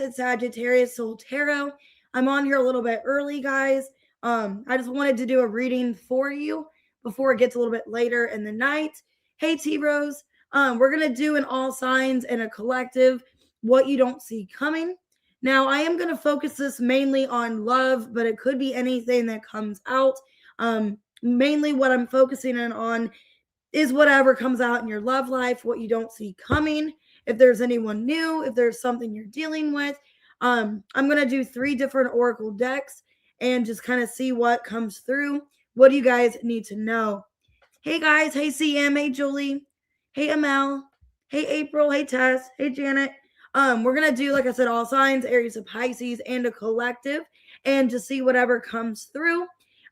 it's Sagittarius Soul Tarot. I'm on here a little bit early, guys. I just wanted to do a reading for you before it gets a little bit later in the night. Hey, T-Rose. We're going to do an all signs and a collective, what you don't see coming. Now, I am going to focus this mainly on love, but it could be anything that comes out. Mainly what I'm focusing in on is whatever comes out in your love life, what you don't see coming. If there's anyone new, if there's something you're dealing with. I'm going to do 3 different oracle decks and just kind of see what comes through. What do you guys need to know? Hey, guys. Hey, CM. Hey, Julie. Hey, Amel. Hey, April. Hey, Tess. Hey, Janet. We're going to do, like I said, all signs, Aries of Pisces, and a collective, and just see whatever comes through.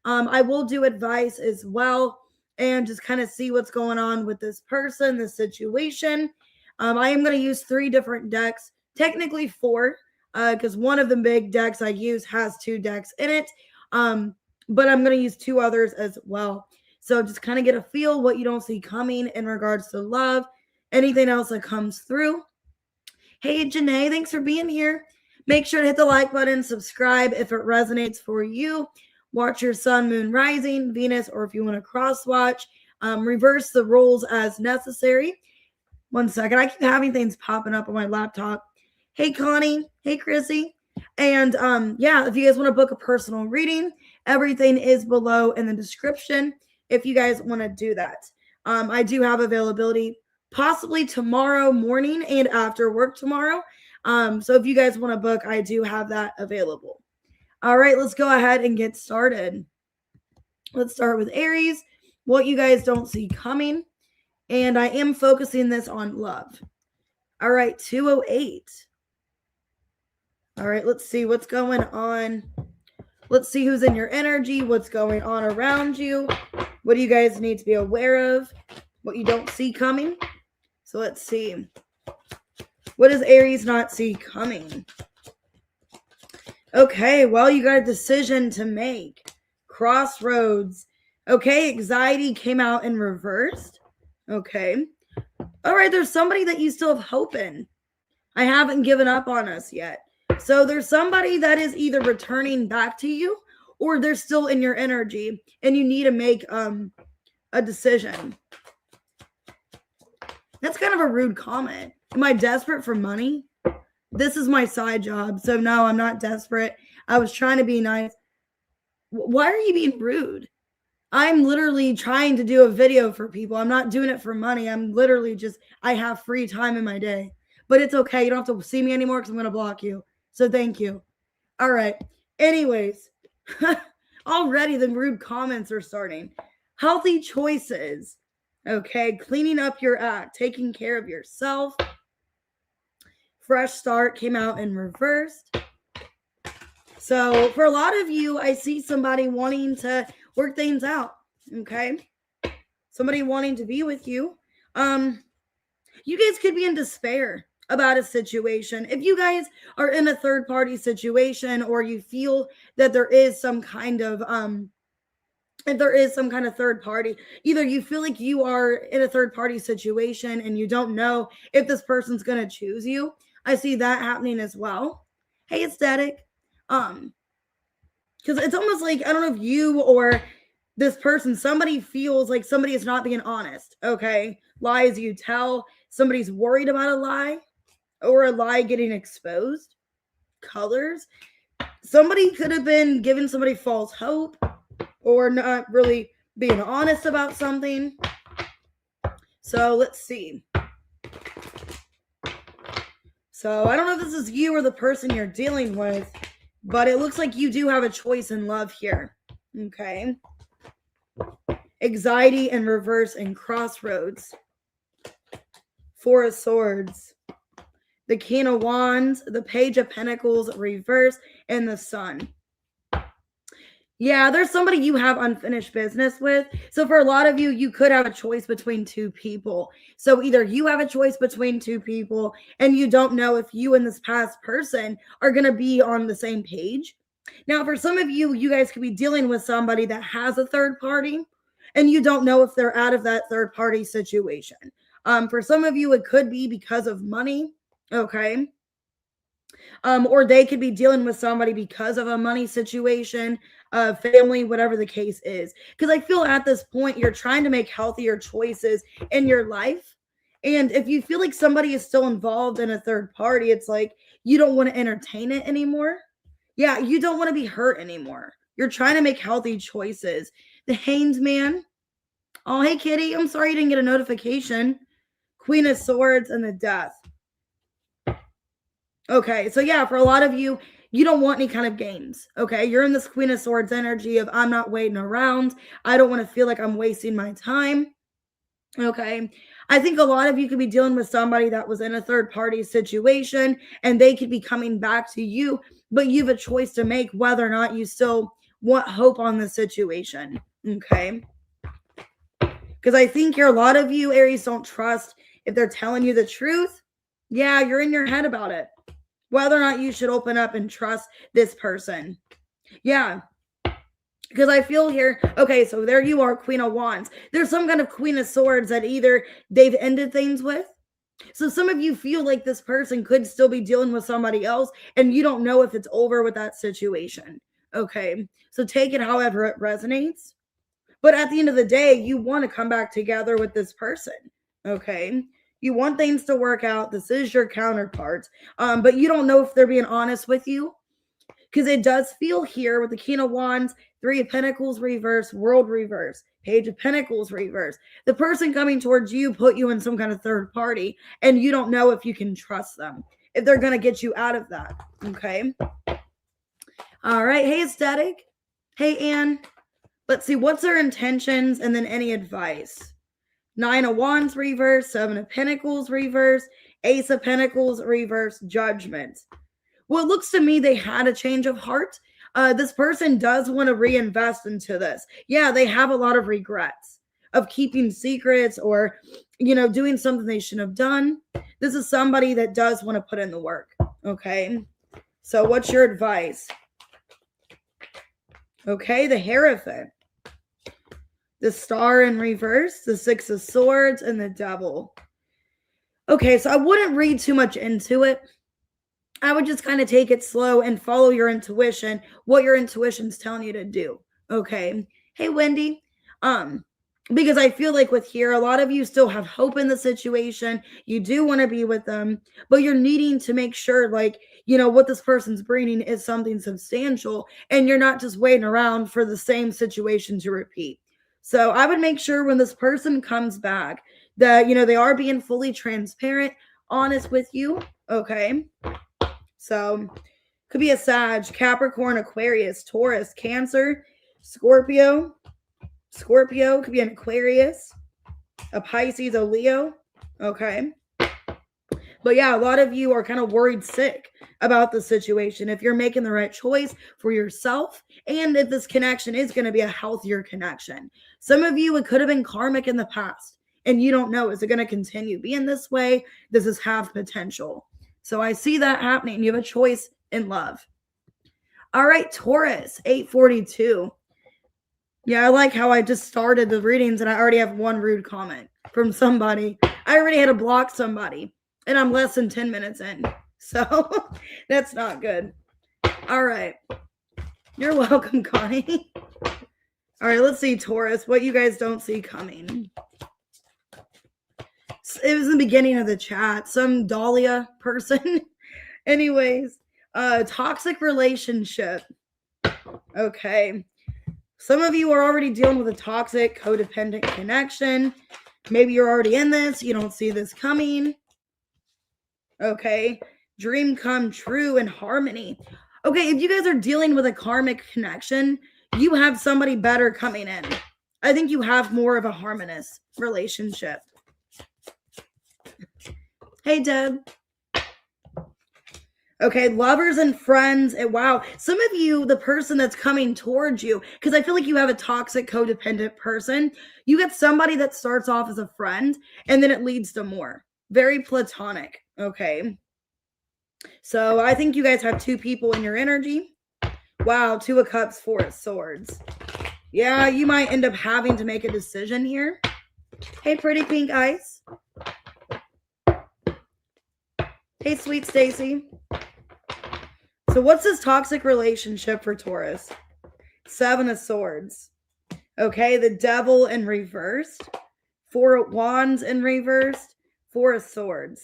I will do advice as well and just kind of see what's going on with this person, this situation. I am going to use 3 different decks, technically 4, because one of the big decks I use has 2 decks in it, but I'm going to use 2 others as well. So just kind of get a feel what you don't see coming in regards to love, anything else that comes through. Hey, Janae, thanks for being here. Make sure to hit the like button, subscribe if it resonates for you. Watch your sun, moon, rising, Venus, or if you want to cross watch, reverse the roles as necessary. One second. I keep having things popping up on my laptop. Hey, Connie. Hey, Chrissy. And yeah, if you guys want to book a personal reading, everything is below in the description if you guys want to do that. I do have availability possibly tomorrow morning and after work tomorrow. So if you guys want to book, I do have that available. All right, let's go ahead and get started. Let's start with Aries, what you guys don't see coming. And I am focusing this on love. All right, 208. All right, let's see what's going on. Let's see who's in your energy, what's going on around you. What do you guys need to be aware of? What you don't see coming. So let's see. What does Aries not see coming? Okay, well, you got a decision to make. Crossroads. Okay, anxiety came out in reversed. Okay. All right, there's somebody that you still have hope in. I haven't given up on us yet. So there's somebody that is either returning back to you or they're still in your energy and you need to make a decision. That's kind of a rude comment. Am I desperate for money? This is my side job. So no, I'm not desperate. I was trying to be nice. Why are you being rude? I'm literally trying to do a video for people. I'm not doing it for money. I'm literally just, I have free time in my day. But it's okay. You don't have to see me anymore because I'm going to block you. So thank you. All right. Anyways, already the rude comments are starting. Healthy choices. Okay. Cleaning up your act. Taking care of yourself. Fresh start came out in reversed. So for a lot of you, I see somebody wanting to work things out. Okay. Somebody wanting to be with you. You guys could be in despair about a situation. If you guys are in a third party situation or you feel that there is some kind of third party, either you feel like you are in a third party situation and you don't know if this person's going to choose you. I see that happening as well. Hey, Aesthetic. Because it's almost like, I don't know if you or this person, somebody feels like somebody is not being honest. Okay. Lies you tell. Somebody's worried about a lie or a lie getting exposed. Colors. Somebody could have been giving somebody false hope or not really being honest about something. So let's see. So I don't know if this is you or the person you're dealing with, but it looks like you do have a choice in love here. Okay. Anxiety in reverse and crossroads. 4 of Swords. The King of Wands, the Page of Pentacles reverse, and the Sun. Yeah, there's somebody you have unfinished business with. So for a lot of you, you could have a choice between 2 people. So either you have a choice between 2 people and you don't know if you and this past person are going to be on the same page. Now, for some of you, you guys could be dealing with somebody that has a third party and you don't know if they're out of that third party situation. For some of you, it could be because of money. Okay. Or they could be dealing with somebody because of a money situation, family, whatever the case is. Because I feel at this point, you're trying to make healthier choices in your life. And if you feel like somebody is still involved in a third party, it's like you don't want to entertain it anymore. Yeah, you don't want to be hurt anymore. You're trying to make healthy choices. The Hanged Man. Oh, hey, Kitty. I'm sorry you didn't get a notification. Queen of Swords and the Death. Okay, so yeah, for a lot of you, you don't want any kind of games. Okay, you're in this Queen of Swords energy of I'm not waiting around. I don't want to feel like I'm wasting my time. Okay, I think a lot of you could be dealing with somebody that was in a third party situation and they could be coming back to you, but you have a choice to make whether or not you still want hope on the situation. Okay, because I think a lot of you, Aries, don't trust if they're telling you the truth. Yeah, you're in your head about it. Whether or not you should open up and trust this person. Yeah. Because I feel here, okay, so there you are, Queen of Wands. There's some kind of Queen of Swords that either they've ended things with. So some of you feel like this person could still be dealing with somebody else and you don't know if it's over with that situation. Okay. So take it however it resonates. But at the end of the day, you want to come back together with this person. Okay. You want things to work out. This is your counterpart. But you don't know if they're being honest with you. Because it does feel here with the King of Wands, Three of Pentacles reverse, World reverse, Page of Pentacles reverse. The person coming towards you put you in some kind of third party, and you don't know if you can trust them, if they're going to get you out of that. Okay. All right. Hey, Aesthetic. Hey, Anne. Let's see. What's their intentions and then any advice? Nine of Wands reverse, Seven of Pentacles reverse, Ace of Pentacles reverse, Judgment. Well, it looks to me they had a change of heart. This person does want to reinvest into this. Yeah, they have a lot of regrets of keeping secrets or, doing something they shouldn't have done. This is somebody that does want to put in the work. Okay. So what's your advice? Okay. The Hierophant. The Star in reverse, the Six of Swords, and the Devil. Okay, so I wouldn't read too much into it. I would just kind of take it slow and follow your intuition, what your intuition's telling you to do. Okay. Hey, Wendy. Because I feel like with here, a lot of you still have hope in the situation. You do want to be with them, but you're needing to make sure, what this person's bringing is something substantial, and you're not just waiting around for the same situation to repeat. So I would make sure when this person comes back that, they are being fully transparent, honest with you. Okay. So could be a Sag, Capricorn, Aquarius, Taurus, Cancer, Scorpio. Scorpio could be an Aquarius, a Pisces, a Leo. Okay. But yeah, a lot of you are kind of worried sick about the situation. If you're making the right choice for yourself and if this connection is going to be a healthier connection. Some of you, it could have been karmic in the past and you don't know. Is it going to continue being this way? Does this have potential? So I see that happening. You have a choice in love. All right, Taurus, 842. Yeah, I like how I just started the readings and I already have one rude comment from somebody. I already had to block somebody and I'm less than 10 minutes in. So that's not good. All right. You're welcome, Connie. All right, let's see, Taurus, what you guys don't see coming. It was the beginning of the chat. Some Dahlia person. Anyways, toxic relationship. Okay. Some of you are already dealing with a toxic, codependent connection. Maybe you're already in this. You don't see this coming. Okay. Dream come true and harmony. Okay. If you guys are dealing with a karmic connection, you have somebody better coming in. I think you have more of a harmonious relationship. Hey, Deb. Okay, lovers and friends. Wow. Some of you, the person that's coming towards you, because I feel like you have a toxic, codependent person. You get somebody that starts off as a friend and then it leads to more. Very platonic. Okay. So I think you guys have two people in your energy. Wow. Two of Cups, Four of Swords. Yeah, you might end up having to make a decision here. Hey, pretty pink eyes. Hey, sweet Stacy. So what's this toxic relationship for Taurus? 7 of Swords. Okay, the Devil in reversed. 4 of Wands in reversed. 4 of Swords.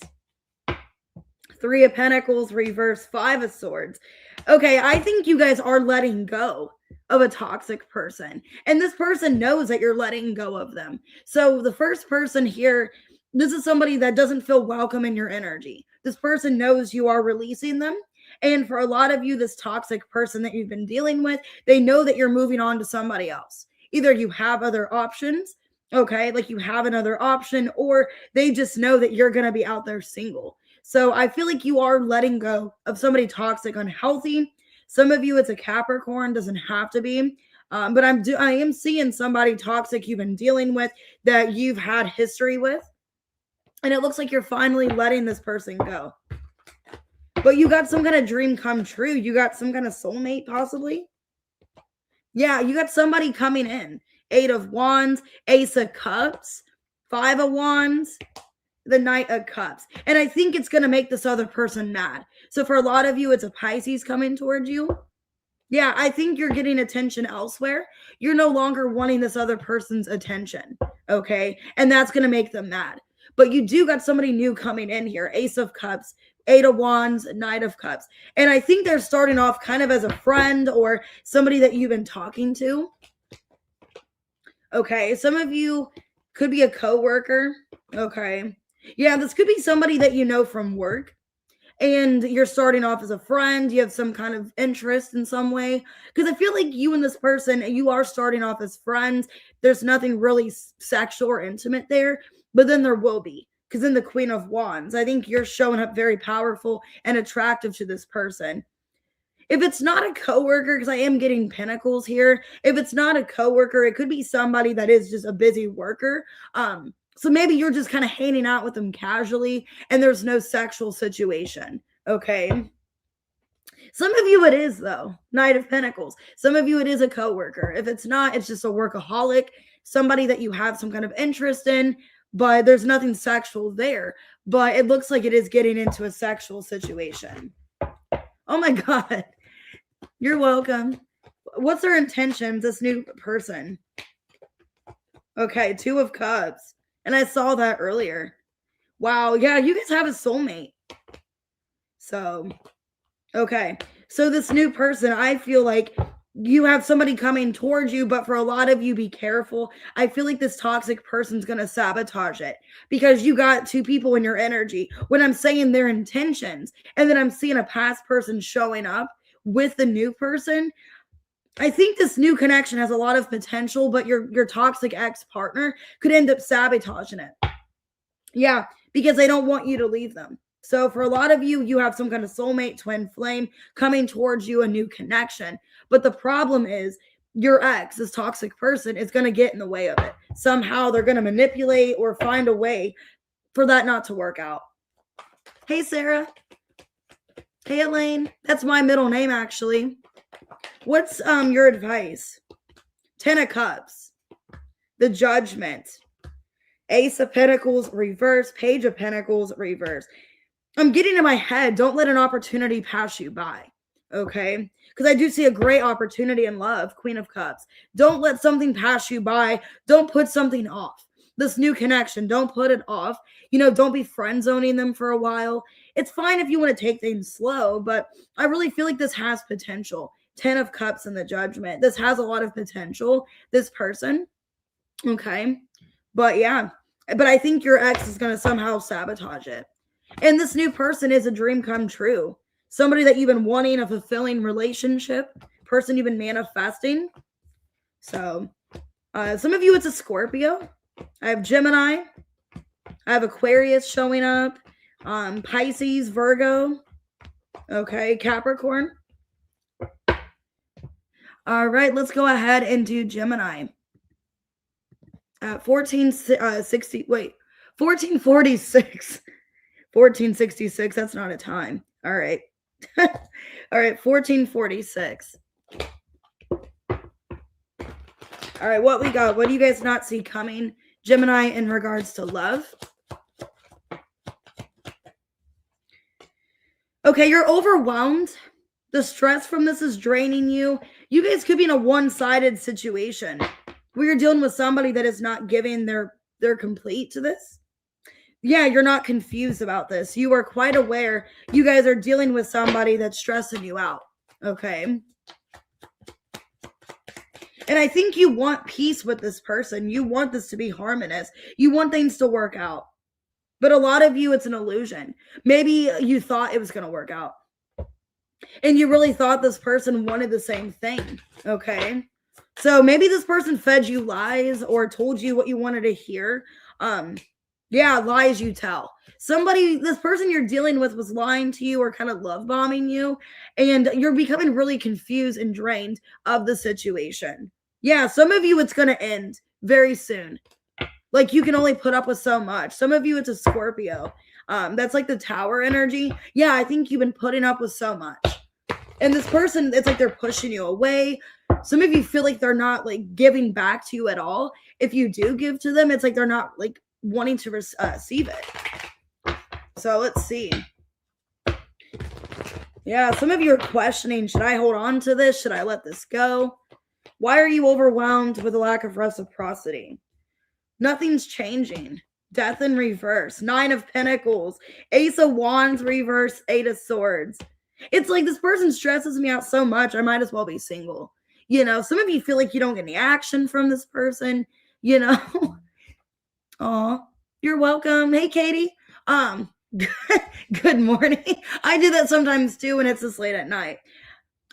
3 of Pentacles reversed. 5 of Swords. Okay, I think you guys are letting go of a toxic person. And this person knows that you're letting go of them. So the first person here, this is somebody that doesn't feel welcome in your energy. This person knows you are releasing them. And for a lot of you, this toxic person that you've been dealing with, they know that you're moving on to somebody else. Either you have other options, okay, like you have another option, or they just know that you're going to be out there single. So I feel like you are letting go of somebody toxic, unhealthy. Some of you, it's a Capricorn, doesn't have to be. But I am seeing somebody toxic you've been dealing with that you've had history with. And it looks like you're finally letting this person go. But you got some kind of dream come true. You got some kind of soulmate, possibly. Yeah, you got somebody coming in. 8 of Wands, Ace of Cups, 5 of Wands, the Knight of Cups. And I think it's going to make this other person mad. So for a lot of you, it's a Pisces coming towards you. Yeah, I think you're getting attention elsewhere. You're no longer wanting this other person's attention, okay? And that's going to make them mad. But you do got somebody new coming in here. Ace of Cups, 8 of Wands, Knight of Cups. And I think they're starting off kind of as a friend or somebody that you've been talking to. Okay, some of you could be a coworker. Okay. Yeah, this could be somebody that you know from work. And you're starting off as a friend. You have some kind of interest in some way. Because I feel like you and this person, you are starting off as friends. There's nothing really sexual or intimate there. But then there will be. Because in the Queen of Wands, I think you're showing up very powerful and attractive to this person. If it's not a coworker, because I am getting pentacles here. If it's not a coworker, it could be somebody that is just a busy worker. So maybe you're just kind of hanging out with them casually and there's no sexual situation. Okay. Some of you it is, though. Knight of Pentacles. Some of you it is a coworker. If it's not, it's just a workaholic, somebody that you have some kind of interest in, but there's nothing sexual there. But it looks like it is getting into a sexual situation. Oh my God. You're welcome. What's their intentions, this new person? Okay, 2 of Cups. And I saw that earlier. Wow. Yeah, you guys have a soulmate. So, okay. So this new person, I feel like you have somebody coming towards you, but for a lot of you, be careful. I feel like this toxic person's going to sabotage it because you got 2 people in your energy. When I'm saying their intentions, and then I'm seeing a past person showing up with the new person, I think this new connection has a lot of potential, but your toxic ex-partner could end up sabotaging it. Yeah, because they don't want you to leave them. So for a lot of you, you have some kind of soulmate, twin flame coming towards you, a new connection. But the problem is your ex, this toxic person, is going to get in the way of it. Somehow they're going to manipulate or find a way for that not to work out. Hey, Sarah. Hey, Elaine. That's my middle name, actually. What's your advice? 10 of Cups, the Judgment, Ace of Pentacles reverse, Page of Pentacles reverse. I'm getting in my head, don't let an opportunity pass you by, okay? Because I do see a great opportunity in love, Queen of Cups. Don't let something pass you by. Don't put something off. This new connection, don't put it off. You know, don't be friend zoning them for a while. It's fine if you want to take things slow, but I really feel like this has potential. 10 of Cups and the Judgment. This has a lot of potential, this person. Okay. But yeah. But I think your ex is going to somehow sabotage it. And this new person is a dream come true. Somebody that you've been wanting, a fulfilling relationship. Person you've been manifesting. So, some of you, it's a Scorpio. I have Gemini. I have Aquarius showing up. Pisces, Virgo. Okay. Capricorn. All right, let's go ahead and do Gemini. 1446. 1466. That's not a time. All right. All right, 1446. All right, what we got? What do you guys not see coming? Gemini in regards to love. Okay, you're overwhelmed The stress from this is draining you. You guys could be in a one-sided situation where you're dealing with somebody that is not giving their complete to this. Yeah, you're not confused about this. You are quite aware you guys are dealing with somebody that's stressing you out. Okay. And I think you want peace with this person. You want this to be harmonious. You want things to work out. But a lot of you, it's an illusion. Maybe you thought it was going to work out. And you really thought this person wanted the same thing. Okay. So maybe this person fed you lies or told you what you wanted to hear. Yeah, lies you tell. This person you're dealing with was lying to you or kind of love bombing you, and you're becoming really confused and drained of the situation. Yeah, some of you, it's going to end very soon. Like, you can only put up with so much. Some of you, it's a Scorpio. That's like the Tower energy. Yeah, I think you've been putting up with so much. And this person, it's like they're pushing you away. Some of you feel like they're not like giving back to you at all. If you do give to them, it's like they're not like wanting to receive it. So let's see. Yeah, some of you are questioning, should I hold on to this? Should I let this go? Why are you overwhelmed with a lack of reciprocity? Nothing's changing. Death in reverse. 9 of Pentacles. Ace of Wands reverse. 8 of Swords. It's like this person stresses me out so much, I might as well be single. You know, some of you feel like you don't get any action from this person, you know. Oh, you're welcome. Hey, Katie. Good morning. I do that sometimes too when it's this late at night.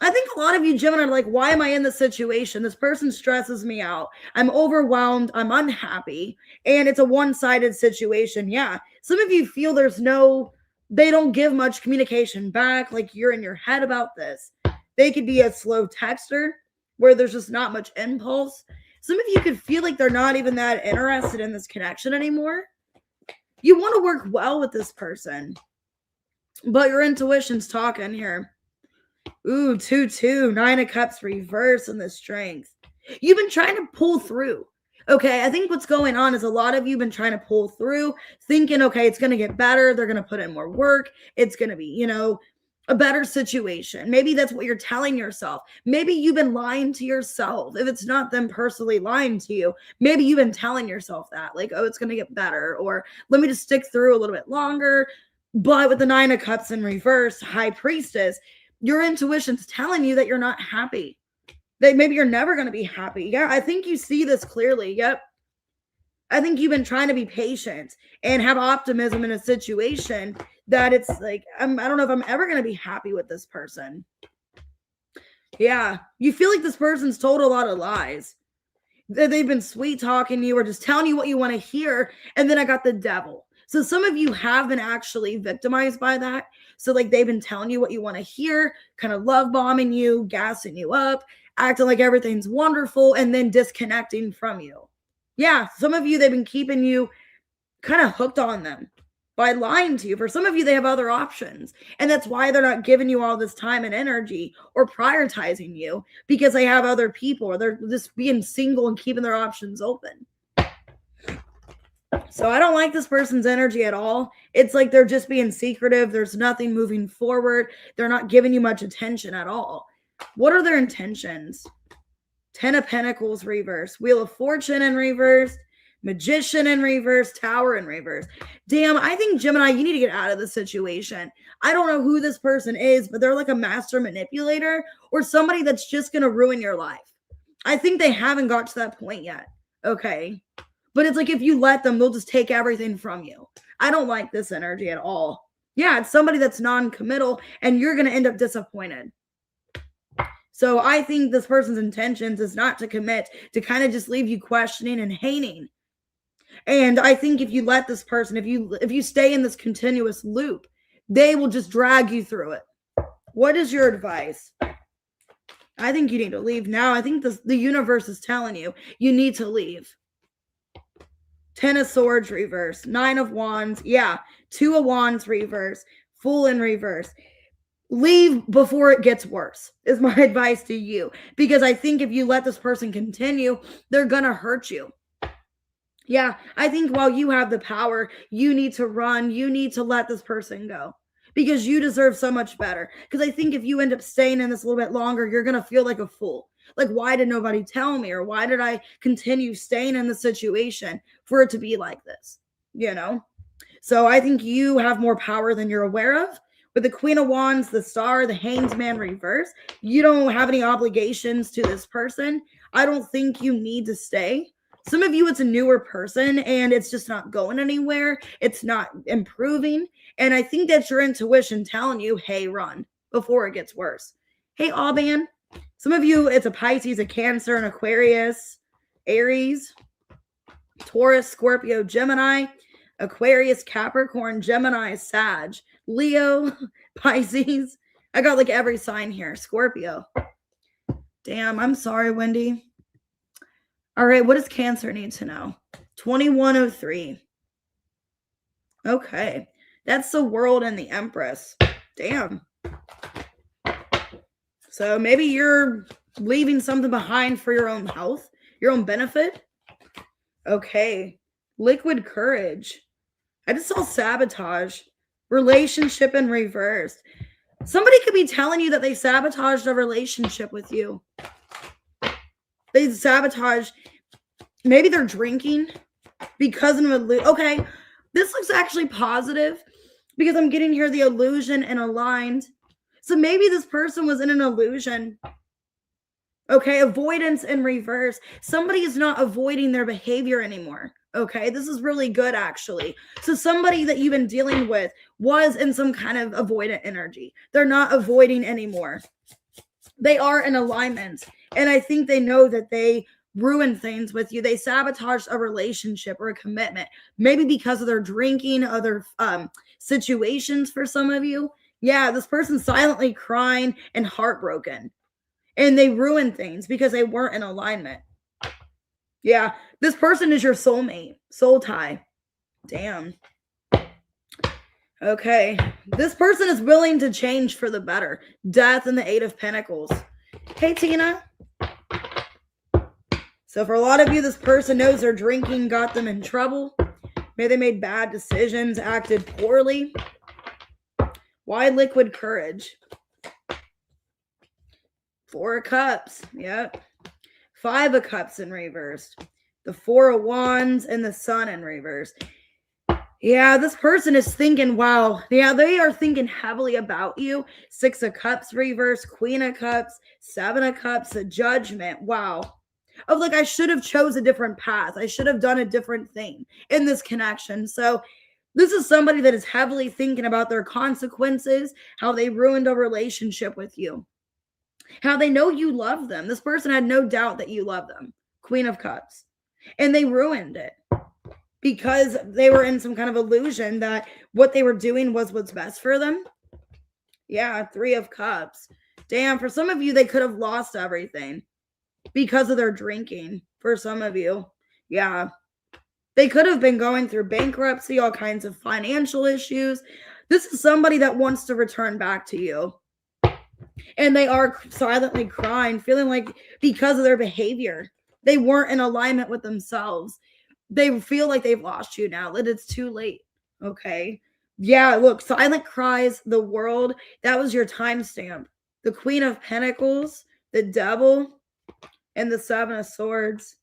I think a lot of you Gemini are like, why am I in this situation? This person stresses me out. I'm overwhelmed. I'm unhappy. And it's a one-sided situation. Yeah. Some of you feel they don't give much communication back. Like, you're in your head about this. They could be a slow texter where there's just not much impulse. Some of you could feel like they're not even that interested in this connection anymore. You want to work well with this person, but your intuition's talking here. Ooh, 2-2, 9 of Cups reverse and the Strength. You've been trying to pull through. Okay, I think what's going on is a lot of you have been trying to pull through, thinking, okay, it's going to get better. They're going to put in more work. It's going to be, a better situation. Maybe that's what you're telling yourself. Maybe you've been lying to yourself. If it's not them personally lying to you, maybe you've been telling yourself that, like, oh, it's going to get better, or let me just stick through a little bit longer. But with the 9 of Cups in reverse, High Priestess, your intuition's telling you that you're not happy. That maybe you're never going to be happy. Yeah, I think you see this clearly. Yep. I think you've been trying to be patient and have optimism in a situation that it's like, I don't know if I'm ever going to be happy with this person. Yeah, you feel like this person's told a lot of lies. They've been sweet talking you or just telling you what you want to hear. And then I got the Devil. So some of you have been actually victimized by that. So like they've been telling you what you want to hear, kind of love bombing you, gassing you up, acting like everything's wonderful, and then disconnecting from you. Yeah, some of you, they've been keeping you kind of hooked on them by lying to you. For some of you, they have other options. And that's why they're not giving you all this time and energy or prioritizing you, because they have other people, or they're just being single and keeping their options open. So I don't like this person's energy at all. It's like they're just being secretive. There's nothing moving forward. They're not giving you much attention at all. What are their intentions? 10 of Pentacles reverse, Wheel of Fortune in reverse, Magician in reverse, Tower in reverse. Damn, I think Gemini, you need to get out of this situation. I don't know who this person is, but they're like a master manipulator or somebody that's just going to ruin your life. I think they haven't got to that point yet. Okay. But it's like if you let them, they'll just take everything from you. I don't like this energy at all. Yeah, it's somebody that's non-committal and you're going to end up disappointed. So I think this person's intentions is not to commit, to kind of just leave you questioning and hating. And I think if you let this person, if you stay in this continuous loop, they will just drag you through it. What is your advice? I think you need to leave now. I think the universe is telling you need to leave. 10 of Swords reverse, 9 of Wands. Yeah, 2 of Wands reverse, Fool in reverse. Leave before it gets worse is my advice to you. Because I think if you let this person continue, they're going to hurt you. Yeah, I think while you have the power, you need to run. You need to let this person go. because you deserve so much better. Because I think if you end up staying in this a little bit longer, you're going to feel like a fool. Like, why did nobody tell me? Or why did I continue staying in the situation for it to be like this? You know? So I think you have more power than you're aware of. With the Queen of Wands, the Star, the Hanged Man reverse, you don't have any obligations to this person. I don't think you need to stay. Some of you, it's a newer person and it's just not going anywhere. It's not improving. And I think that's your intuition telling you, hey, run before it gets worse. Hey, Auban. Some of you, it's a Pisces, a Cancer, an Aquarius, Aries, Taurus, Scorpio, Gemini, Aquarius, Capricorn, Gemini, Sag, Leo, Pisces. I got like every sign here. Scorpio. Damn, I'm sorry, Wendy. All right, what does Cancer need to know? 2103. Okay, that's the World and the Empress. Damn. So maybe you're leaving something behind for your own health, your own benefit. Okay, Liquid Courage. I just saw sabotage. Relationship in reverse. Somebody could be telling you that they sabotaged a relationship with you. They sabotage. Maybe they're drinking because of an okay. This looks actually positive because I'm getting here the illusion and aligned. So maybe this person was in an illusion. Okay, avoidance in reverse. Somebody is not avoiding their behavior anymore. Okay, this is really good actually. So somebody that you've been dealing with was in some kind of avoidant energy. They're not avoiding anymore. They are in alignment. And I think they know that they ruined things with you. They sabotaged a relationship or a commitment. Maybe because of their drinking, other situations for some of you. Yeah, this person's silently crying and heartbroken. And they ruined things because they weren't in alignment. Yeah, this person is your soulmate, soul tie. Damn. Okay, this person is willing to change for the better. Death and the Eight of Pentacles. Hey, Tina. So for a lot of you, this person knows their drinking got them in trouble. Maybe they made bad decisions, acted poorly. Why Liquid Courage? Four of Cups. Yep. Five of Cups in reverse. The Four of Wands and the Sun in reverse. Yeah, this person is thinking, wow. Yeah, they are thinking heavily about you. Six of Cups reverse. Queen of Cups. Seven of Cups. A Judgment. Wow. Of like, I should have chose a different path. I should have done a different thing in this connection. So this is somebody that is heavily thinking about their consequences, how they ruined a relationship with you. How they know you love them. This person had no doubt that you love them. Queen of Cups. And they ruined it because they were in some kind of illusion that what they were doing was what's best for them. Yeah, Three of Cups. Damn, for some of you, they could have lost everything because of their drinking. For some of you. Yeah. They could have been going through bankruptcy, all kinds of financial issues. This is somebody that wants to return back to you. And they are silently crying, feeling like because of their behavior, they weren't in alignment with themselves. They feel like they've lost you now, that it's too late. Okay. Yeah, look, silent cries, the World. That was your timestamp. The Queen of Pentacles, the Devil, and the Seven of Swords.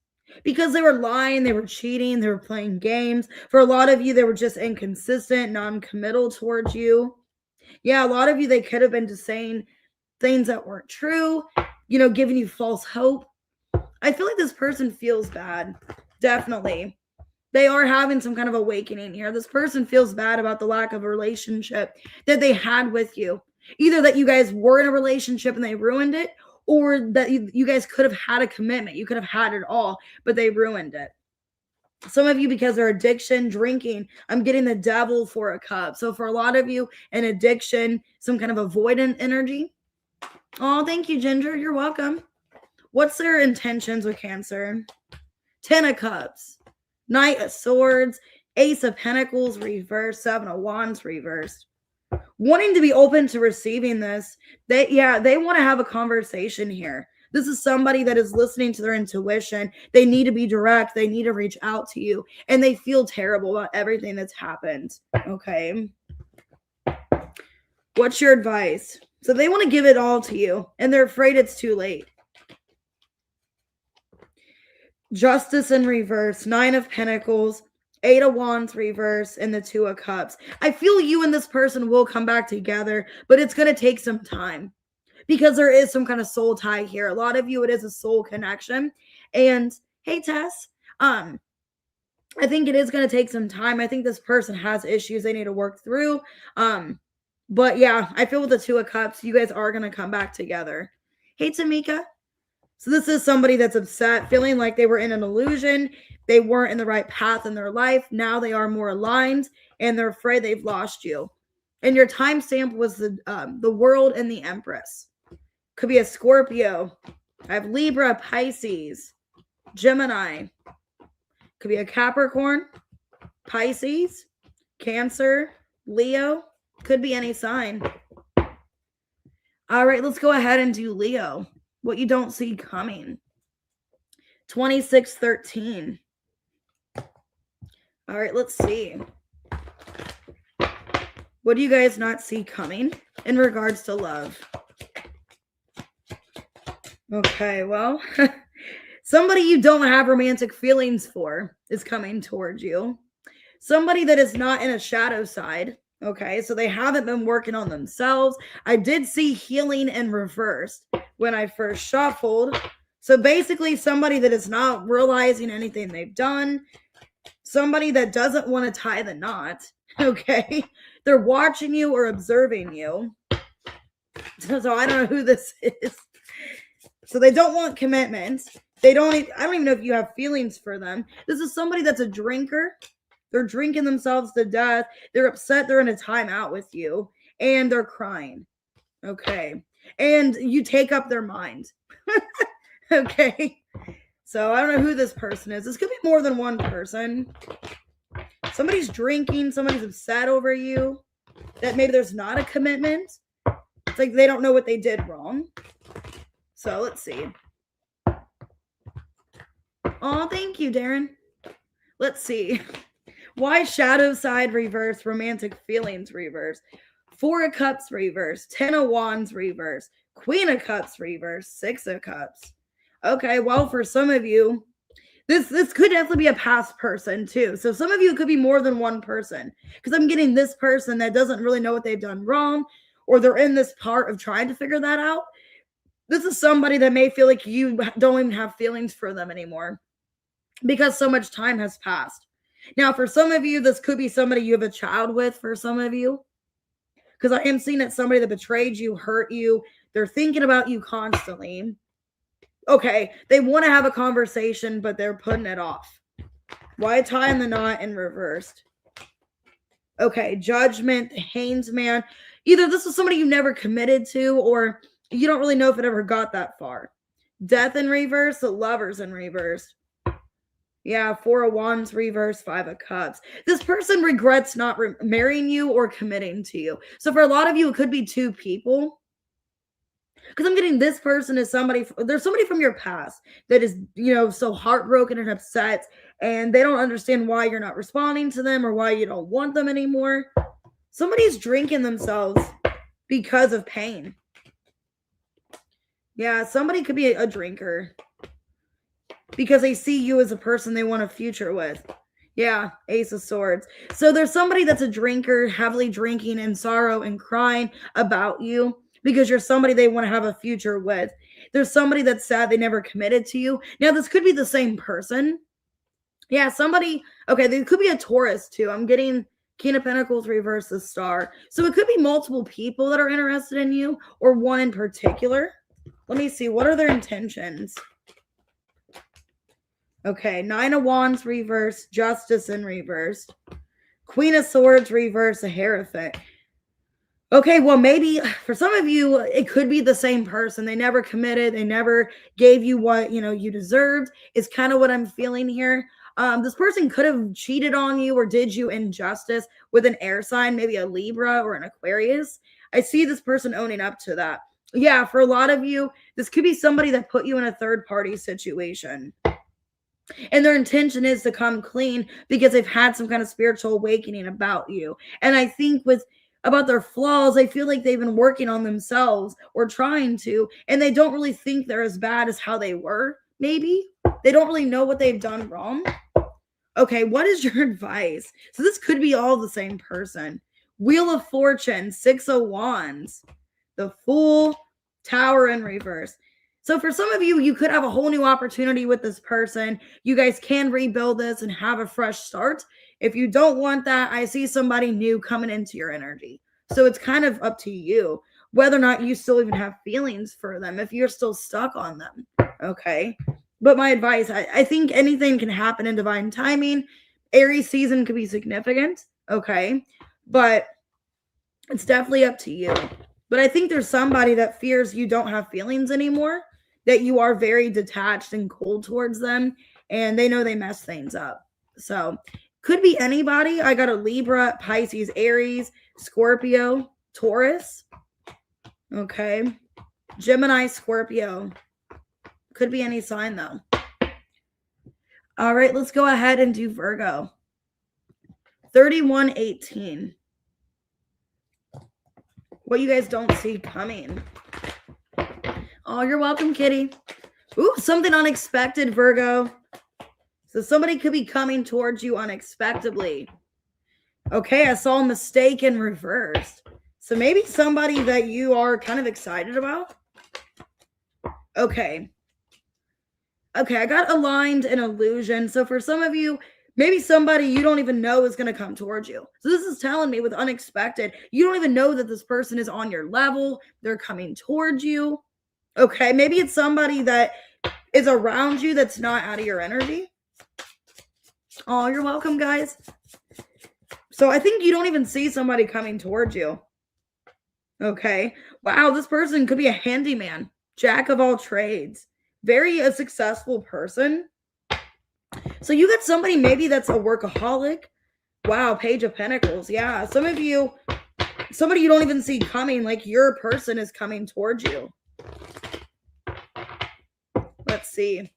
Because they were lying, they were cheating, they were playing games. For a lot of you, they were just inconsistent, non-committal towards you. Yeah, a lot of you, they could have been just saying things that weren't true, you know, giving you false hope. I feel like this person feels bad. Definitely. They are having some kind of awakening here. This person feels bad about the lack of a relationship that they had with you. Either that you guys were in a relationship and they ruined it, or that you guys could have had a commitment. You could have had it all, but they ruined it. Some of you, because their addiction, drinking, I'm getting the Devil, Four of Cups. So for a lot of you, an addiction, some kind of avoidant energy. Oh, thank you, Ginger. You're welcome. What's their intentions with Cancer? Ten of Cups. Knight of Swords. Ace of Pentacles reversed. Seven of Wands reversed. Wanting to be open to receiving this. They want to have a conversation here. This is somebody that is listening to their intuition. They need to be direct. They need to reach out to you. And they feel terrible about everything that's happened. Okay. What's your advice? So they want to give it all to you, and they're afraid it's too late. Justice in reverse, 9 of Pentacles, 8 of Wands reverse, and the 2 of Cups. I feel you and this person will come back together, but it's going to take some time because there is some kind of soul tie here. A lot of you, it is a soul connection. And hey, Tess, I think it is going to take some time. I think this person has issues they need to work through. But yeah, I feel with the 2 of Cups, you guys are going to come back together. Hey, Tamika. So this is somebody that's upset, feeling like they were in an illusion. They weren't in the right path in their life. Now they are more aligned, and they're afraid they've lost you. And your timestamp was the World and the Empress. Could be a Scorpio. I have Libra, Pisces, Gemini. Could be a Capricorn, Pisces, Cancer, Leo. Could be any sign. All right, let's go ahead and do Leo. What you don't see coming. 2613. All right, let's see. What do you guys not see coming in regards to love? Okay, well, somebody you don't have romantic feelings for is coming towards you. Somebody that is not in a shadow side. Okay, so they haven't been working on themselves. I did see healing in reverse when I first shuffled. So basically somebody that is not realizing anything they've done. Somebody that doesn't want to tie the knot. Okay, they're watching you or observing you. So I don't know who this is. So they don't want commitment. I don't even know if you have feelings for them. This is somebody that's a drinker. They're drinking themselves to death. They're upset. They're in a timeout with you. And they're crying. Okay. And you take up their mind. Okay. So I don't know who this person is. This could be more than one person. Somebody's drinking. Somebody's upset over you. That maybe there's not a commitment. It's like they don't know what they did wrong. So let's see. Oh, thank you, Darren. Let's see. Why shadow side reverse, romantic feelings reverse, 4 of Cups reverse, 10 of Wands reverse, Queen of Cups reverse, 6 of Cups. Okay, well, for some of you, this could definitely be a past person too. So some of you, it could be more than one person, because I'm getting this person that doesn't really know what they've done wrong, or they're in this part of trying to figure that out. This is somebody that may feel like you don't even have feelings for them anymore because so much time has passed. Now, for some of you, this could be somebody you have a child with for some of you. Because I am seeing that somebody that betrayed you, hurt you. They're thinking about you constantly. Okay, they want to have a conversation, but they're putting it off. Why tie in the knot in reversed? Okay, Judgment, the Hanged Man. Either this is somebody you never committed to, or you don't really know if it ever got that far. Death in reverse, the Lovers in reverse. Yeah, 4 of Wands reverse, 5 of Cups. This person regrets not marrying you or committing to you. So for a lot of you, it could be 2 people. Because I'm getting this person is somebody, there's somebody from your past that is, so heartbroken and upset, and they don't understand why you're not responding to them or why you don't want them anymore. Somebody's drinking themselves because of pain. Yeah, somebody could be a drinker. Because they see you as a person they want a future with. Yeah, Ace of Swords. So there's somebody that's a drinker, heavily drinking in sorrow and crying about you because you're somebody they want to have a future with. There's somebody that's sad they never committed to you. Now, this could be the same person. Yeah, somebody, okay, there could be a Taurus too. I'm getting King of Pentacles reverse the Star. So it could be multiple people that are interested in you or one in particular. Let me see. What are their intentions? Okay, 9 of Wands reversed, Justice in reversed, Queen of Swords reversed, a Hierophant. Okay, well, maybe for some of you, it could be the same person. They never committed. They never gave you what, you deserved is kind of what I'm feeling here. This person could have cheated on you or did you injustice with an air sign, maybe a Libra or an Aquarius. I see this person owning up to that. Yeah, for a lot of you, this could be somebody that put you in a third-party situation. And their intention is to come clean because they've had some kind of spiritual awakening about you. And I think with about their flaws. They feel like they've been working on themselves or trying to, and they don't really think they're as bad as how they were. Maybe they don't really know what they've done wrong. Okay, what is your advice? So this could be all the same person. Wheel of Fortune, 6 of Wands, the Fool, Tower in reverse. So for some of you, you could have a whole new opportunity with this person. You guys can rebuild this and have a fresh start. If you don't want that, I see somebody new coming into your energy. So it's kind of up to you whether or not you still even have feelings for them, if you're still stuck on them. Okay. But my advice, I think anything can happen in divine timing. Aries season could be significant. Okay. But it's definitely up to you. But I think there's somebody that fears you don't have feelings anymore, that you are very detached and cold towards them, and they know they mess things up. So could be anybody. I got a Libra, Pisces, Aries, Scorpio, Taurus. Okay. Gemini, Scorpio. Could be any sign though. All right, let's go ahead and do Virgo. 3118. What you guys don't see coming. Oh, you're welcome, Kitty. Ooh, something unexpected, Virgo. So somebody could be coming towards you unexpectedly. Okay, I saw a mistake in reversed. So maybe somebody that you are kind of excited about. Okay. Okay, I got aligned and illusion. So for some of you, maybe somebody you don't even know is going to come towards you. So this is telling me with unexpected, you don't even know that this person is on your level. They're coming towards you. Okay, maybe it's somebody that is around you that's not out of your energy. Oh, you're welcome, guys. So I think you don't even see somebody coming towards you. Okay. Wow, this person could be a handyman, jack of all trades, very a successful person. So you got somebody maybe that's a workaholic. Wow, Page of Pentacles. Yeah, some of you, somebody you don't even see coming, like your person is coming towards you. Let's see.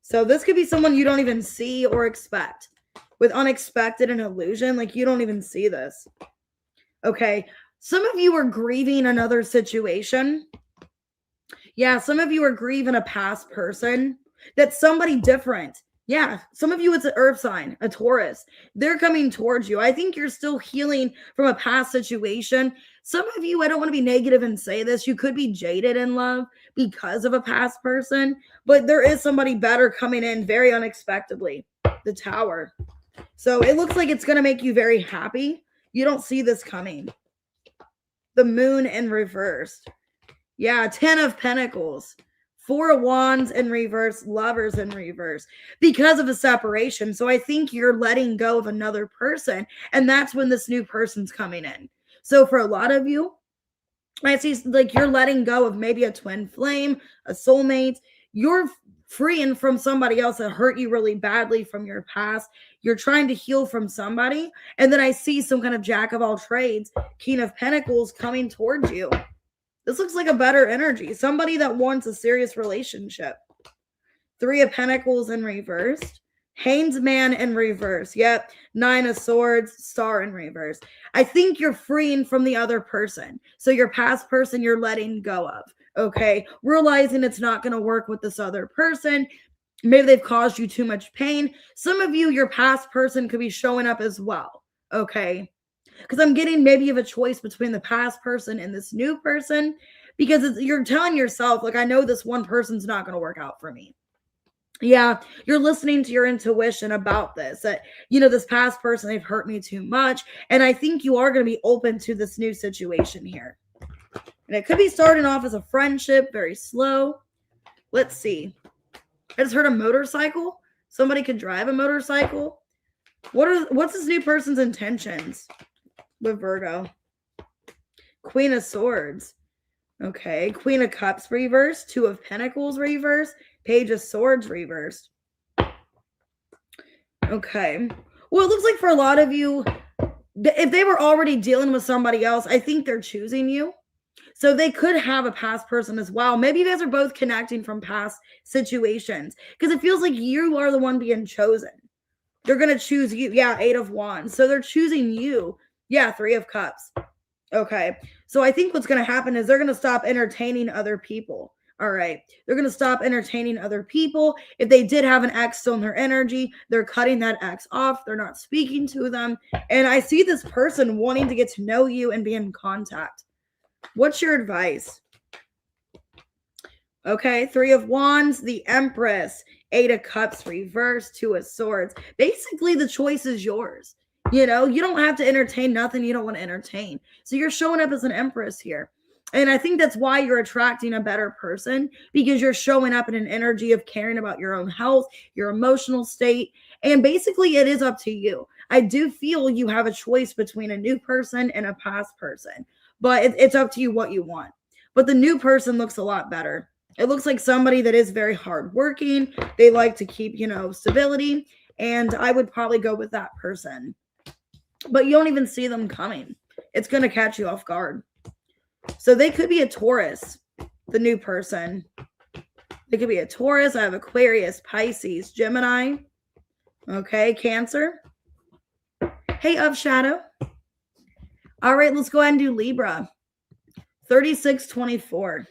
So this could be someone you don't even see or expect. With unexpected and illusion, like you don't even see this. Okay, some of you are grieving another situation. Yeah, some of you are grieving a past person. That's somebody different. Yeah, some of you, it's an earth sign, a Taurus. They're coming towards you. I think you're still healing from a past situation. Some of you, I don't want to be negative and say this, you could be jaded in love because of a past person, but there is somebody better coming in very unexpectedly. The Tower. So it looks like it's going to make you very happy. You don't see this coming. The Moon in reverse. Yeah, 10 of Pentacles. 4 of Wands in reverse, Lovers in reverse, because of a separation. So I think you're letting go of another person, and that's when this new person's coming in. So for a lot of you, I see like you're letting go of maybe a twin flame, a soulmate. You're freeing from somebody else that hurt you really badly from your past. You're trying to heal from somebody. And then I see some kind of jack of all trades, King of Pentacles coming towards you. This looks like a better energy. Somebody that wants a serious relationship. 3 of Pentacles in reverse. Hanged Man in reverse. Yep. 9 of Swords, Star in reverse. I think you're freeing from the other person. So your past person you're letting go of. Okay. Realizing it's not going to work with this other person. Maybe they've caused you too much pain. Some of you, your past person could be showing up as well. Okay. Because I'm getting maybe you have a choice between the past person and this new person, because you're telling yourself, like, I know this one person's not going to work out for me. Yeah, you're listening to your intuition about this, that, you know, this past person, they've hurt me too much. And I think you are going to be open to this new situation here. And it could be starting off as a friendship, very slow. Let's see. I just heard a motorcycle. Somebody could drive a motorcycle. What's this new person's intentions? With Virgo. Queen of Swords. Okay. Queen of Cups reversed. 2 of Pentacles reversed. Page of Swords reversed. Okay. Well, it looks like for a lot of you, if they were already dealing with somebody else, I think they're choosing you. So they could have a past person as well. Maybe you guys are both connecting from past situations, because it feels like you are the one being chosen. They're going to choose you. Yeah, 8 of Wands. So they're choosing you Yeah, 3 of Cups. Okay. So I think what's going to happen is they're going to stop entertaining other people. All right. They're going to stop entertaining other people. If they did have an ex still in their energy, they're cutting that ex off. They're not speaking to them. And I see this person wanting to get to know you and be in contact. What's your advice? Okay. 3 of Wands, the Empress, 8 of Cups reversed, 2 of Swords. Basically, the choice is yours. You know, you don't have to entertain nothing you don't want to entertain. So you're showing up as an Empress here. And I think that's why you're attracting a better person, because you're showing up in an energy of caring about your own health, your emotional state. And basically, it is up to you. I do feel you have a choice between a new person and a past person, but it's up to you what you want. But the new person looks a lot better. It looks like somebody that is very hardworking. They like to keep, stability. And I would probably go with that person. But you don't even see them coming. It's going to catch you off guard. So they could be a Taurus, the new person. They could be a Taurus. I have Aquarius, Pisces, Gemini. Okay, Cancer. Hey, of Shadow. All right, let's go ahead and do Libra. 3624.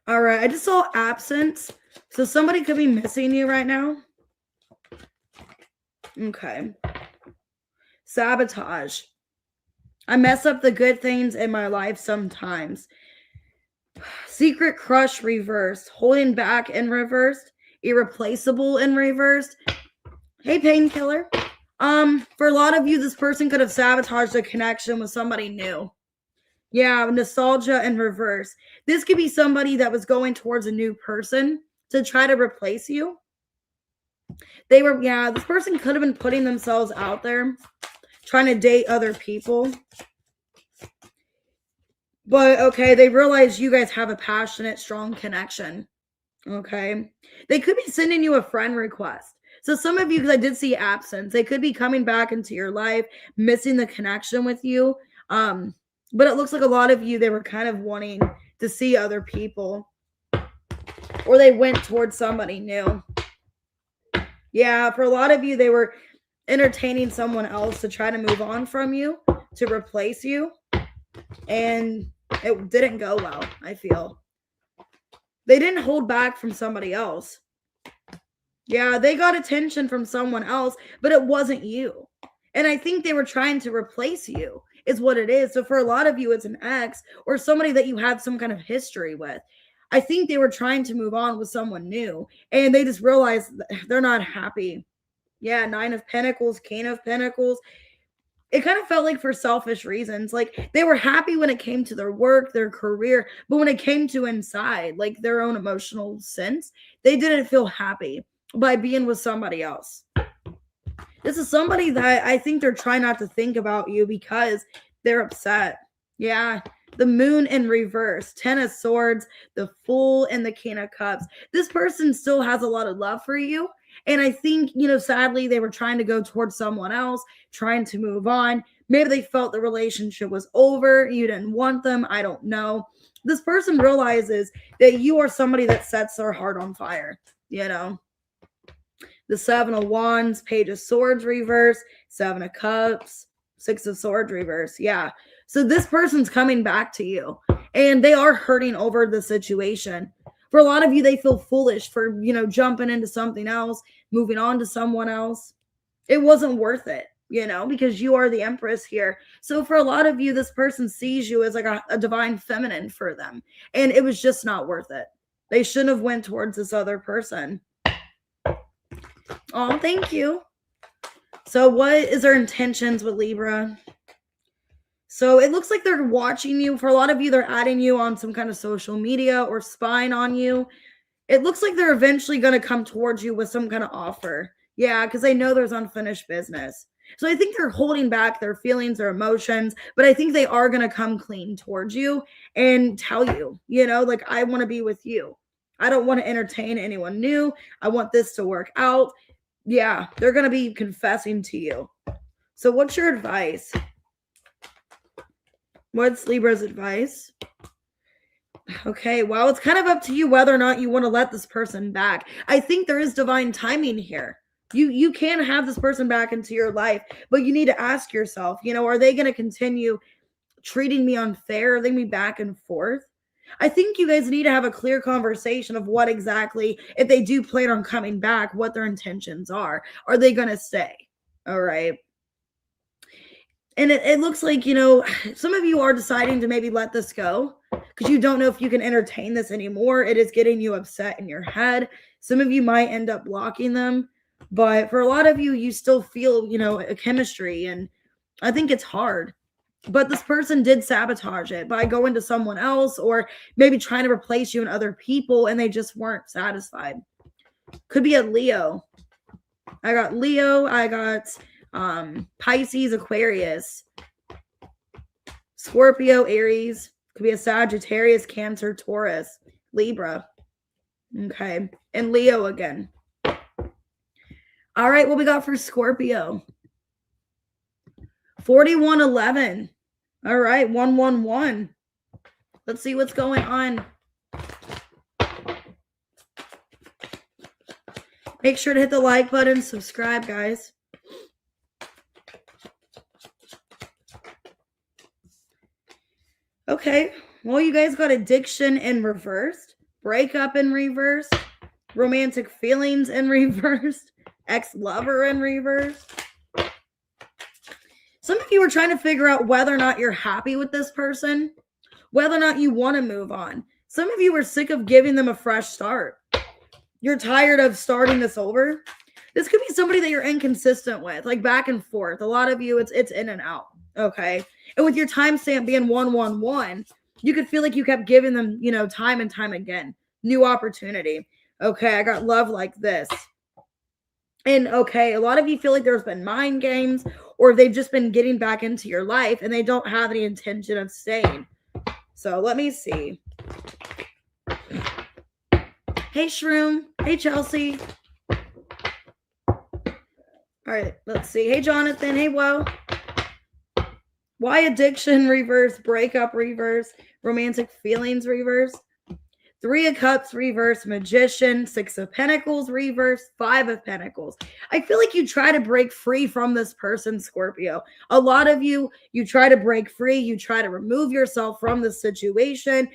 All right, I just saw absence. So somebody could be missing you right now. Okay. Sabotage. I mess up the good things in my life sometimes. Secret crush reversed. Holding back in reversed. Irreplaceable in reversed. Hey, painkiller. For a lot of you, this person could have sabotaged a connection with somebody new. Yeah, nostalgia in reverse. This could be somebody that was going towards a new person to try to replace you. This person could have been putting themselves out there, trying to date other people. But, okay, they realize you guys have a passionate, strong connection. Okay? They could be sending you a friend request. So some of you, because I did see absence, they could be coming back into your life, missing the connection with you. But it looks like a lot of you, they were kind of wanting to see other people. Or they went towards somebody new. Yeah, for a lot of you, they were entertaining someone else to try to move on from you, to replace you. And it didn't go well, I feel. They didn't hold back from somebody else. Yeah, they got attention from someone else, but it wasn't you. And I think they were trying to replace you, is what it is. So for a lot of you, it's an ex or somebody that you have some kind of history with. I think they were trying to move on with someone new, and they just realized they're not happy. Yeah, 9 of Pentacles, King of Pentacles. It kind of felt like for selfish reasons. Like they were happy when it came to their work, their career, but when it came to inside, like their own emotional sense, they didn't feel happy by being with somebody else. This is somebody that I think they're trying not to think about you because they're upset. Yeah. The Moon in reverse, 10 of Swords, the Fool, and the King of Cups. This person still has a lot of love for you. And I think, sadly, they were trying to go towards someone else, trying to move on. Maybe they felt the relationship was over. You didn't want them. I don't know. This person realizes that you are somebody that sets their heart on fire, The 7 of Wands, Page of Swords reverse, 7 of Cups, 6 of Swords reverse. Yeah. So this person's coming back to you and they are hurting over the situation. For a lot of you, they feel foolish for, jumping into something else, moving on to someone else. It wasn't worth it, because you are the Empress here. So for a lot of you, this person sees you as like a divine feminine for them. And it was just not worth it. They shouldn't have went towards this other person. Oh, thank you. So what is their intentions with Libra? So it looks like they're watching you. For a lot of you, they're adding you on some kind of social media or spying on you. It looks like they're eventually going to come towards you with some kind of offer. Yeah, because they know there's unfinished business. So I think they're holding back their feelings, their emotions, but I think they are going to come clean towards you and tell you, like, I want to be with you. I don't want to entertain anyone new. I want this to work out. Yeah, they're going to be confessing to you. So what's your advice? What's Libra's advice? Okay, well, it's kind of up to you whether or not you want to let this person back. I think there is divine timing here. You can have this person back into your life, but you need to ask yourself, are they going to continue treating me unfair? Are they going to be back and forth? I think you guys need to have a clear conversation of what exactly, if they do plan on coming back, what their intentions are. Are they going to stay? All right. And it looks like, some of you are deciding to maybe let this go because you don't know if you can entertain this anymore. It is getting you upset in your head. Some of you might end up blocking them. But for a lot of you, you still feel, a chemistry. And I think it's hard. But this person did sabotage it by going to someone else or maybe trying to replace you and other people, and they just weren't satisfied. Could be a Leo. I got Leo. I got Pisces, Aquarius, Scorpio, Aries. Could be a Sagittarius, Cancer, Taurus, Libra. Okay. And Leo again. All right. What we got for Scorpio? 4111. All right. 111. Let's see what's going on. Make sure to hit the like button, subscribe, guys. Okay. Well, you guys got addiction in reversed, breakup in reversed, romantic feelings in reversed, ex-lover in reversed. Some of you are trying to figure out whether or not you're happy with this person, whether or not you want to move on. Some of you are sick of giving them a fresh start. You're tired of starting this over. This could be somebody that you're inconsistent with, like back and forth. A lot of you, it's in and out, okay? And with your timestamp being 111, you could feel like you kept giving them, time and time again. New opportunity. Okay, I got love like this. And okay, a lot of you feel like there's been mind games or they've just been getting back into your life and they don't have any intention of staying. So let me see. Hey, Shroom. Hey, Chelsea. All right, let's see. Hey, Jonathan. Hey, Woe. Why addiction reverse, breakup reverse, romantic feelings reverse, 3 of Cups reverse, Magician, 6 of Pentacles reverse, 5 of Pentacles. I feel like you try to break free from this person, Scorpio. A lot of you try to break free. You try to remove yourself from the situation,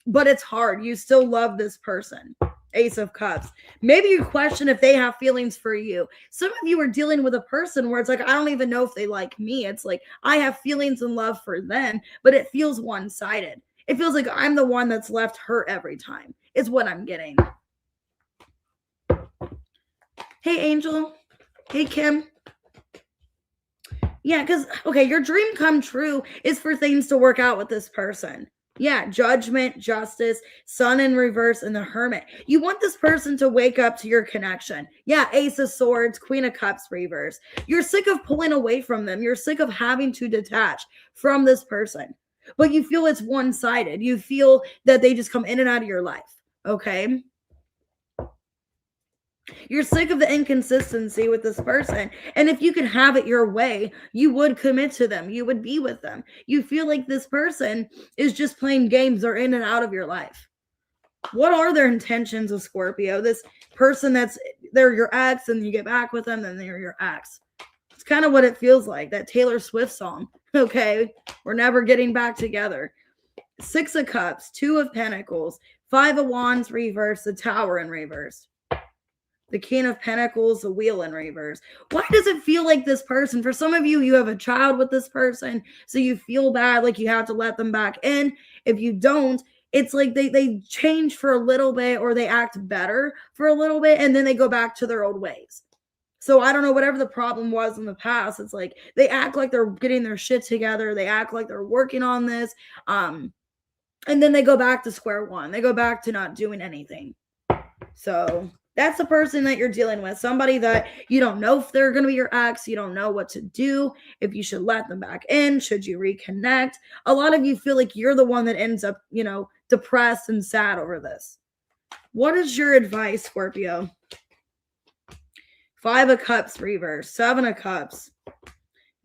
but it's hard. You still love this person. Ace of Cups. Maybe you question if they have feelings for you. Some of you are dealing with a person where it's like, I don't even know if they like me. It's like, I have feelings and love for them, but it feels one-sided. It feels like I'm the one that's left hurt every time. It's what I'm getting. Hey, Angel. Hey, Kim. Yeah, because, okay, your dream come true is for things to work out with this person. Yeah, Judgment, Justice, Sun in reverse, and the Hermit. You want this person to wake up to your connection. Yeah, Ace of Swords, Queen of Cups reverse. You're sick of pulling away from them. You're sick of having to detach from this person. But you feel it's one-sided. You feel that they just come in and out of your life. Okay? You're sick of the inconsistency with this person. And if you could have it your way, you would commit to them. You would be with them. You feel like this person is just playing games or in and out of your life. What are their intentions with Scorpio? This person they're your ex and you get back with them, then they're your ex. It's kind of what it feels like, that Taylor Swift song. Okay, we're never getting back together. 6 of Cups, 2 of Pentacles, 5 of Wands reverse, the Tower in reverse. The King of Pentacles, the Wheel in reverse. Why does it feel like this person? For some of you, you have a child with this person, so you feel bad, like you have to let them back in. If you don't, it's like they change for a little bit or they act better for a little bit, and then they go back to their old ways. So I don't know, whatever the problem was in the past, it's like they act like they're getting their shit together. They act like they're working on this. And then they go back to square one. They go back to not doing anything. So that's the person that you're dealing with. Somebody that you don't know if they're going to be your ex. You don't know what to do. If you should let them back in. Should you reconnect? A lot of you feel like you're the one that ends up, depressed and sad over this. What is your advice, Scorpio? 5 of Cups reverse. 7 of Cups.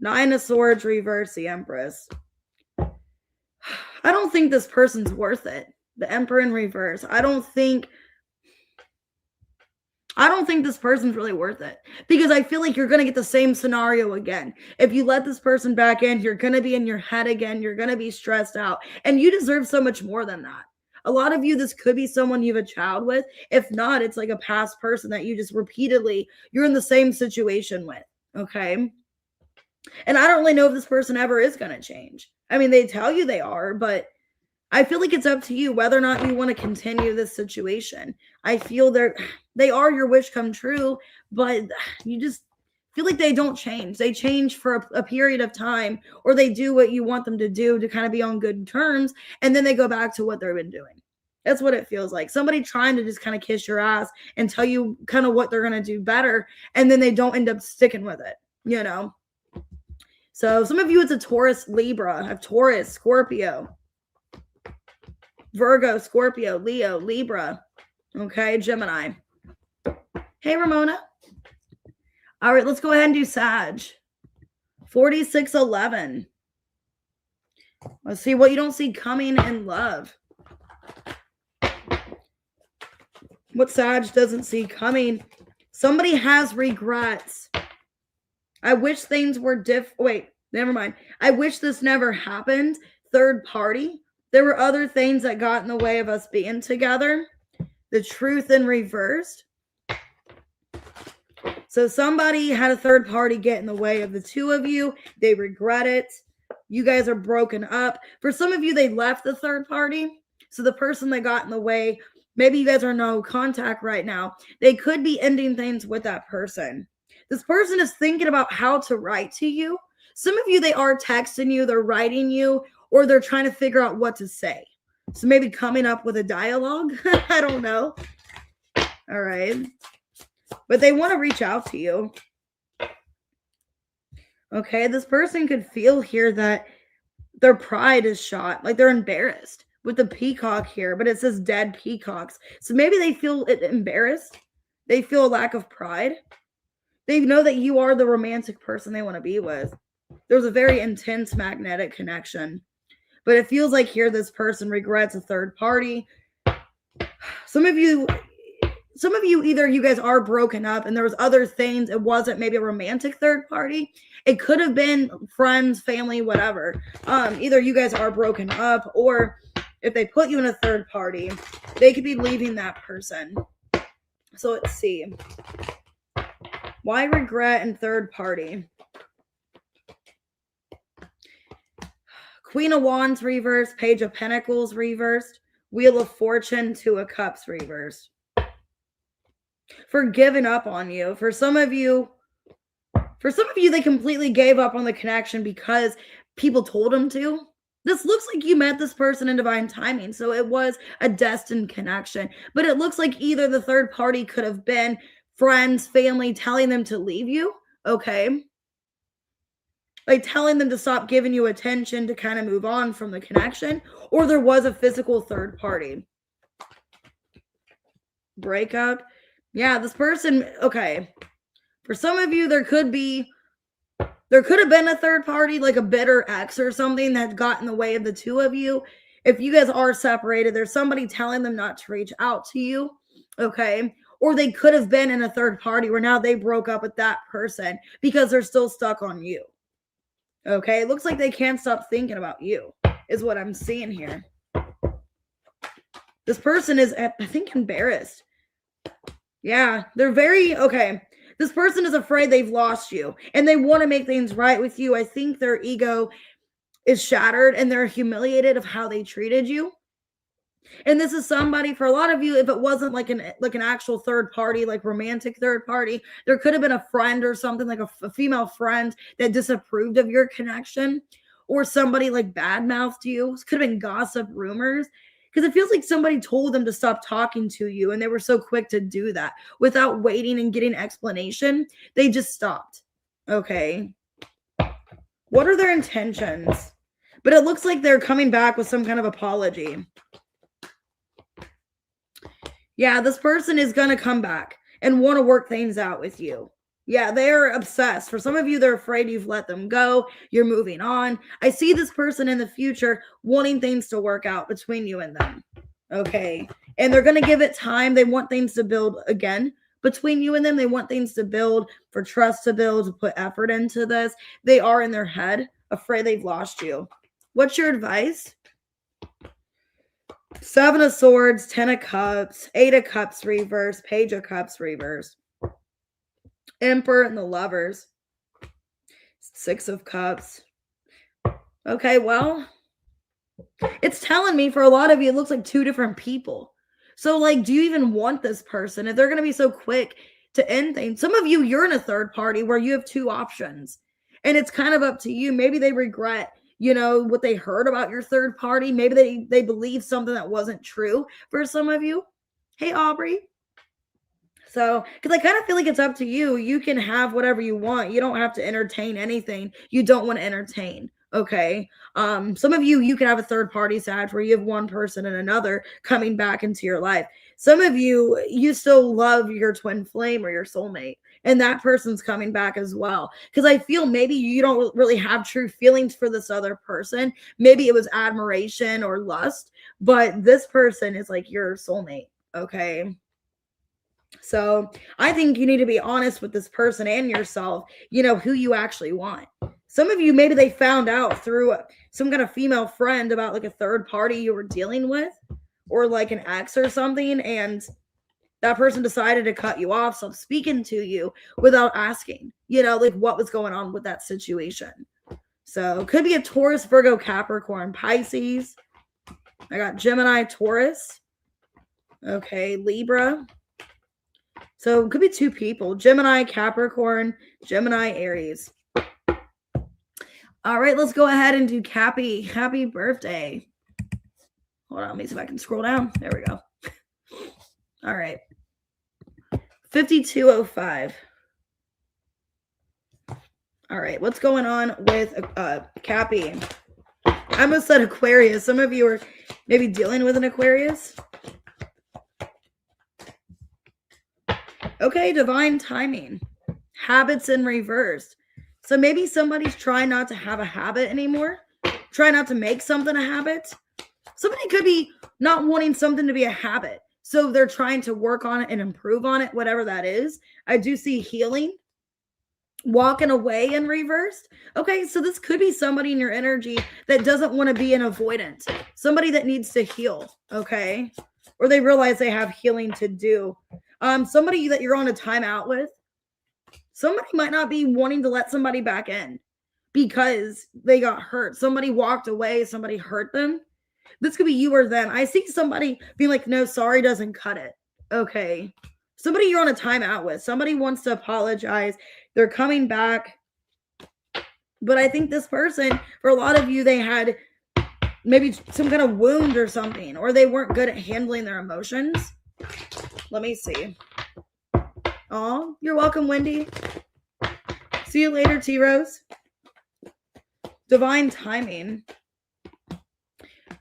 9 of Swords reverse, the Empress. I don't think this person's worth it. The Emperor in reverse. I don't think this person's really worth it, because I feel like you're going to get the same scenario again. If you let this person back in, you're going to be in your head again. You're going to be stressed out, and you deserve so much more than that. A lot of you, this could be someone you have a child with. If not, it's like a past person that you just repeatedly, you're in the same situation with. Okay. And I don't really know if this person ever is going to change. I mean, they tell you they are, but I feel like it's up to you whether or not you want to continue this situation. I feel they are your wish come true, but you just feel like they don't change. They change for a period of time, or they do what you want them to do to kind of be on good terms, and then they go back to what they've been doing. That's what it feels like. Somebody trying to just kind of kiss your ass and tell you kind of what they're going to do better, and then they don't end up sticking with it, you know? So some of you, it's a Taurus, Libra, a Taurus, Scorpio, Virgo, Scorpio, Leo, Libra, okay, Gemini. Hey, Ramona. All right, let's go ahead and do Sag. 4611. Let's see what you don't see coming in love. What Sag doesn't see coming. Somebody has regrets. I wish things were wait, never mind. I wish this never happened. Third party. There were other things that got in the way of us being together. The Truth in reversed. So somebody had a third party get in the way of the two of you. They regret it. You guys are broken up. For some of you, they left the third party. So the person that got in the way, maybe you guys are no contact right now. They could be ending things with that person. This person is thinking about how to write to you. Some of you, they are texting you, they're writing you, or they're trying to figure out what to say. So maybe coming up with a dialogue. I don't know. All right. But they want to reach out to you. Okay. This person could feel here that their pride is shot. Like they're embarrassed with the peacock here, but it says dead peacocks. So maybe they feel embarrassed. They feel a lack of pride. They know that you are the romantic person they want to be with. There's a very intense magnetic connection. But it feels like here this person regrets a third party. Some of you, either you guys are broken up and there was other things. It wasn't maybe a romantic third party. It could have been friends, family, whatever. Either you guys are broken up, or if they put you in a third party, they could be leaving that person. So let's see. Why regret and third party? Queen of Wands reversed, Page of Pentacles reversed, Wheel of Fortune, Two of Cups reversed. For giving up on you. For some of you, they completely gave up on the connection because people told them to. This looks like you met this person in divine timing, so it was a destined connection. But it looks like either the third party could have been friends, family, telling them to leave you, okay? Like telling them to stop giving you attention, to kind of move on from the connection, or there was a physical third party. Breakup. Yeah, this person, okay. For some of you, there could have been a third party, like a bitter ex or something that got in the way of the two of you. If you guys are separated, there's somebody telling them not to reach out to you, okay? Or they could have been in a third party where now they broke up with that person because they're still stuck on you. Okay, it looks like they can't stop thinking about you, is what I'm seeing here. This person is, I think, embarrassed. Yeah, they're very, okay. This person is afraid they've lost you and they want to make things right with you. I think their ego is shattered and they're humiliated of how they treated you. And this is somebody, for a lot of you, if it wasn't like an actual third party, like romantic third party, there could have been a friend or something, like a female friend that disapproved of your connection, or somebody like badmouthed you. It could have been gossip, rumors, because it feels like somebody told them to stop talking to you and they were so quick to do that without waiting and getting explanation. They just stopped. Okay. What are their intentions? But it looks like they're coming back with some kind of apology. Yeah, this person is going to come back and want to work things out with you. Yeah, they're obsessed. For some of you, they're afraid you've let them go. You're moving on. I see this person in the future wanting things to work out between you and them. Okay. And they're going to give it time. They want things to build again between you and them. They want things to build, for trust to build, to put effort into this. They are in their head afraid they've lost you. What's your advice? 7 of Swords, 10 of Cups, 8 of Cups reverse, Page of Cups reverse, Emperor and the Lovers, 6 of Cups. Okay, well, it's telling me for a lot of you, it looks like 2 different people. So, like, do you even want this person? If they're going to be so quick to end things. Some of you, you're in a third party where you have 2 options. And it's kind of up to you. Maybe they regret, what they heard about your third party. Maybe they believe something that wasn't true for some of you. Hey, Aubrey. So, because I kind of feel like it's up to you. You can have whatever you want. You don't have to entertain anything you don't want to entertain. Okay. Some of you can have a third party, Sag, where you have one person and another coming back into your life. Some of you still love your twin flame or your soulmate, and that person's coming back as well. Because I feel maybe you don't really have true feelings for this other person. Maybe it was admiration or lust, but this person is like your soulmate. Okay. So I think you need to be honest with this person and yourself, who you actually want. Some of you, maybe they found out through some kind of female friend about like a third party you were dealing with, or like an ex or something, and that person decided to cut you off, stop speaking to you without asking, like what was going on with that situation. So could be a Taurus, Virgo, Capricorn, Pisces. I got Gemini, Taurus. Okay, Libra. So it could be 2 people, Gemini, Capricorn, Gemini, Aries. All right, let's go ahead and do Cappy. Happy birthday. Hold on, let me see if I can scroll down. There we go. All right. 5205. All right, what's going on with Cappy? I almost said Aquarius. Some of you are maybe dealing with an Aquarius. Okay, divine timing. Habits in reverse. So maybe somebody's trying not to have a habit anymore. Try not to make something a habit. Somebody could be not wanting something to be a habit. So they're trying to work on it and improve on it, whatever that is. I do see healing. Walking away in reverse. Okay, so this could be somebody in your energy that doesn't want to be an avoidant. Somebody that needs to heal, okay? Or they realize they have healing to do. Somebody that you're on a timeout with. Somebody might not be wanting to let somebody back in because they got hurt. Somebody walked away. Somebody hurt them. This could be you or them. I see somebody being like, no, sorry doesn't cut it. Okay. Somebody you're on a timeout with. Somebody wants to apologize. They're coming back. But I think this person, for a lot of you, they had maybe some kind of wound or something, or they weren't good at handling their emotions. Let me see. Oh, you're welcome, Wendy. See you later, T-Rose. Divine timing.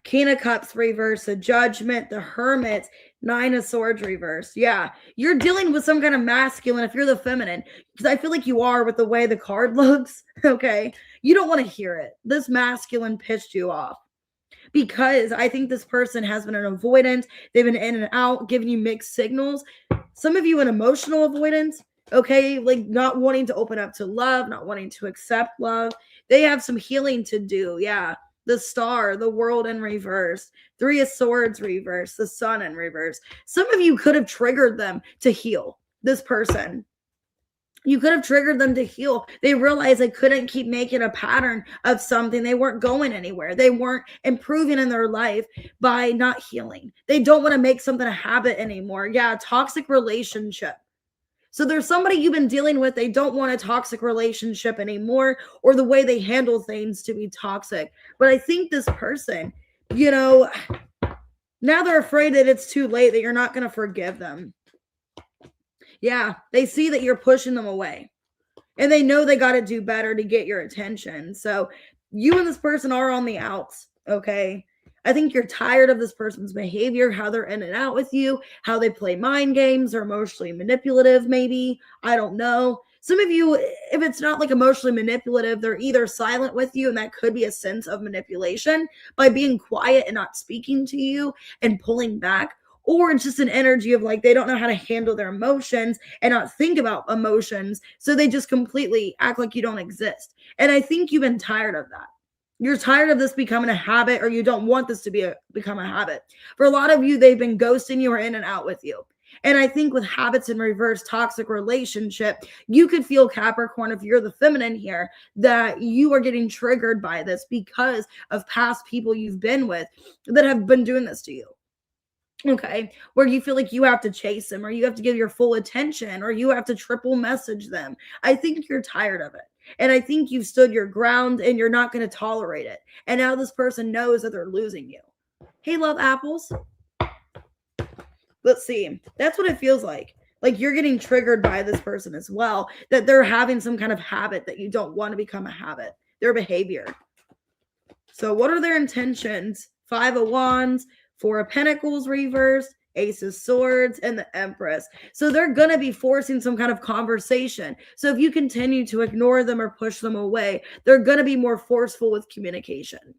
King of Cups reverse, the Judgment, the Hermit, 9 of Swords reverse. Yeah, you're dealing with some kind of masculine if you're the feminine, because I feel like you are with the way the card looks. Okay, you don't want to hear it. This masculine pissed you off. Because I think this person has been an avoidant. They've been in and out, giving you mixed signals. Some of you an emotional avoidance, okay? Like not wanting to open up to love, not wanting to accept love. They have some healing to do, yeah. The Star, the World in reverse. 3 of Swords reverse, the Sun in reverse. Some of you could have triggered them to heal, this person. You could have triggered them to heal. They realized they couldn't keep making a pattern of something. They weren't going anywhere. They weren't improving in their life by not healing. They don't want to make something a habit anymore. Yeah, toxic relationship. So there's somebody you've been dealing with. They don't want a toxic relationship anymore, or the way they handle things to be toxic. But I think this person, now they're afraid that it's too late, that you're not going to forgive them. Yeah, they see that you're pushing them away, and they know they got to do better to get your attention. So you and this person are on the outs, okay? I think you're tired of this person's behavior, how they're in and out with you, how they play mind games or emotionally manipulative, maybe. I don't know. Some of you, if it's not like emotionally manipulative, they're either silent with you, and that could be a sense of manipulation by being quiet and not speaking to you and pulling back. Or it's just an energy of like they don't know how to handle their emotions and not think about emotions. So they just completely act like you don't exist. And I think you've been tired of that. You're tired of this becoming a habit, or you don't want this to become a habit. For a lot of you, they've been ghosting you or in and out with you. And I think with habits in reverse, toxic relationship, you could feel, Capricorn, if you're the feminine here, that you are getting triggered by this because of past people you've been with that have been doing this to you. Okay, where you feel like you have to chase them, or you have to give your full attention, or you have to triple message them. I think you're tired of it. And I think you've stood your ground and you're not going to tolerate it. And now this person knows that they're losing you. Hey, love apples. Let's see. That's what it feels like. Like you're getting triggered by this person as well, that they're having some kind of habit that you don't want to become a habit, their behavior. So what are their intentions? 5 of Wands, 4 of Pentacles reversed, Ace of Swords, and the Empress. So they're going to be forcing some kind of conversation. So if you continue to ignore them or push them away, they're going to be more forceful with communication.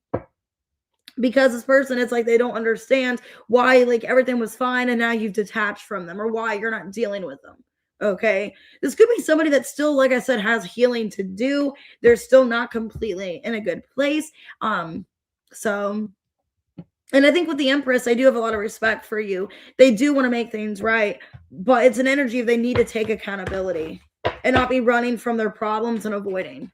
Because this person, it's like they don't understand why like everything was fine and now you've detached from them, or why you're not dealing with them. Okay, this could be somebody that still, like I said, has healing to do. They're still not completely in a good place. So, and I think with the Empress, I do have a lot of respect for you. They do want to make things right, but it's an energy of they need to take accountability and not be running from their problems and avoiding.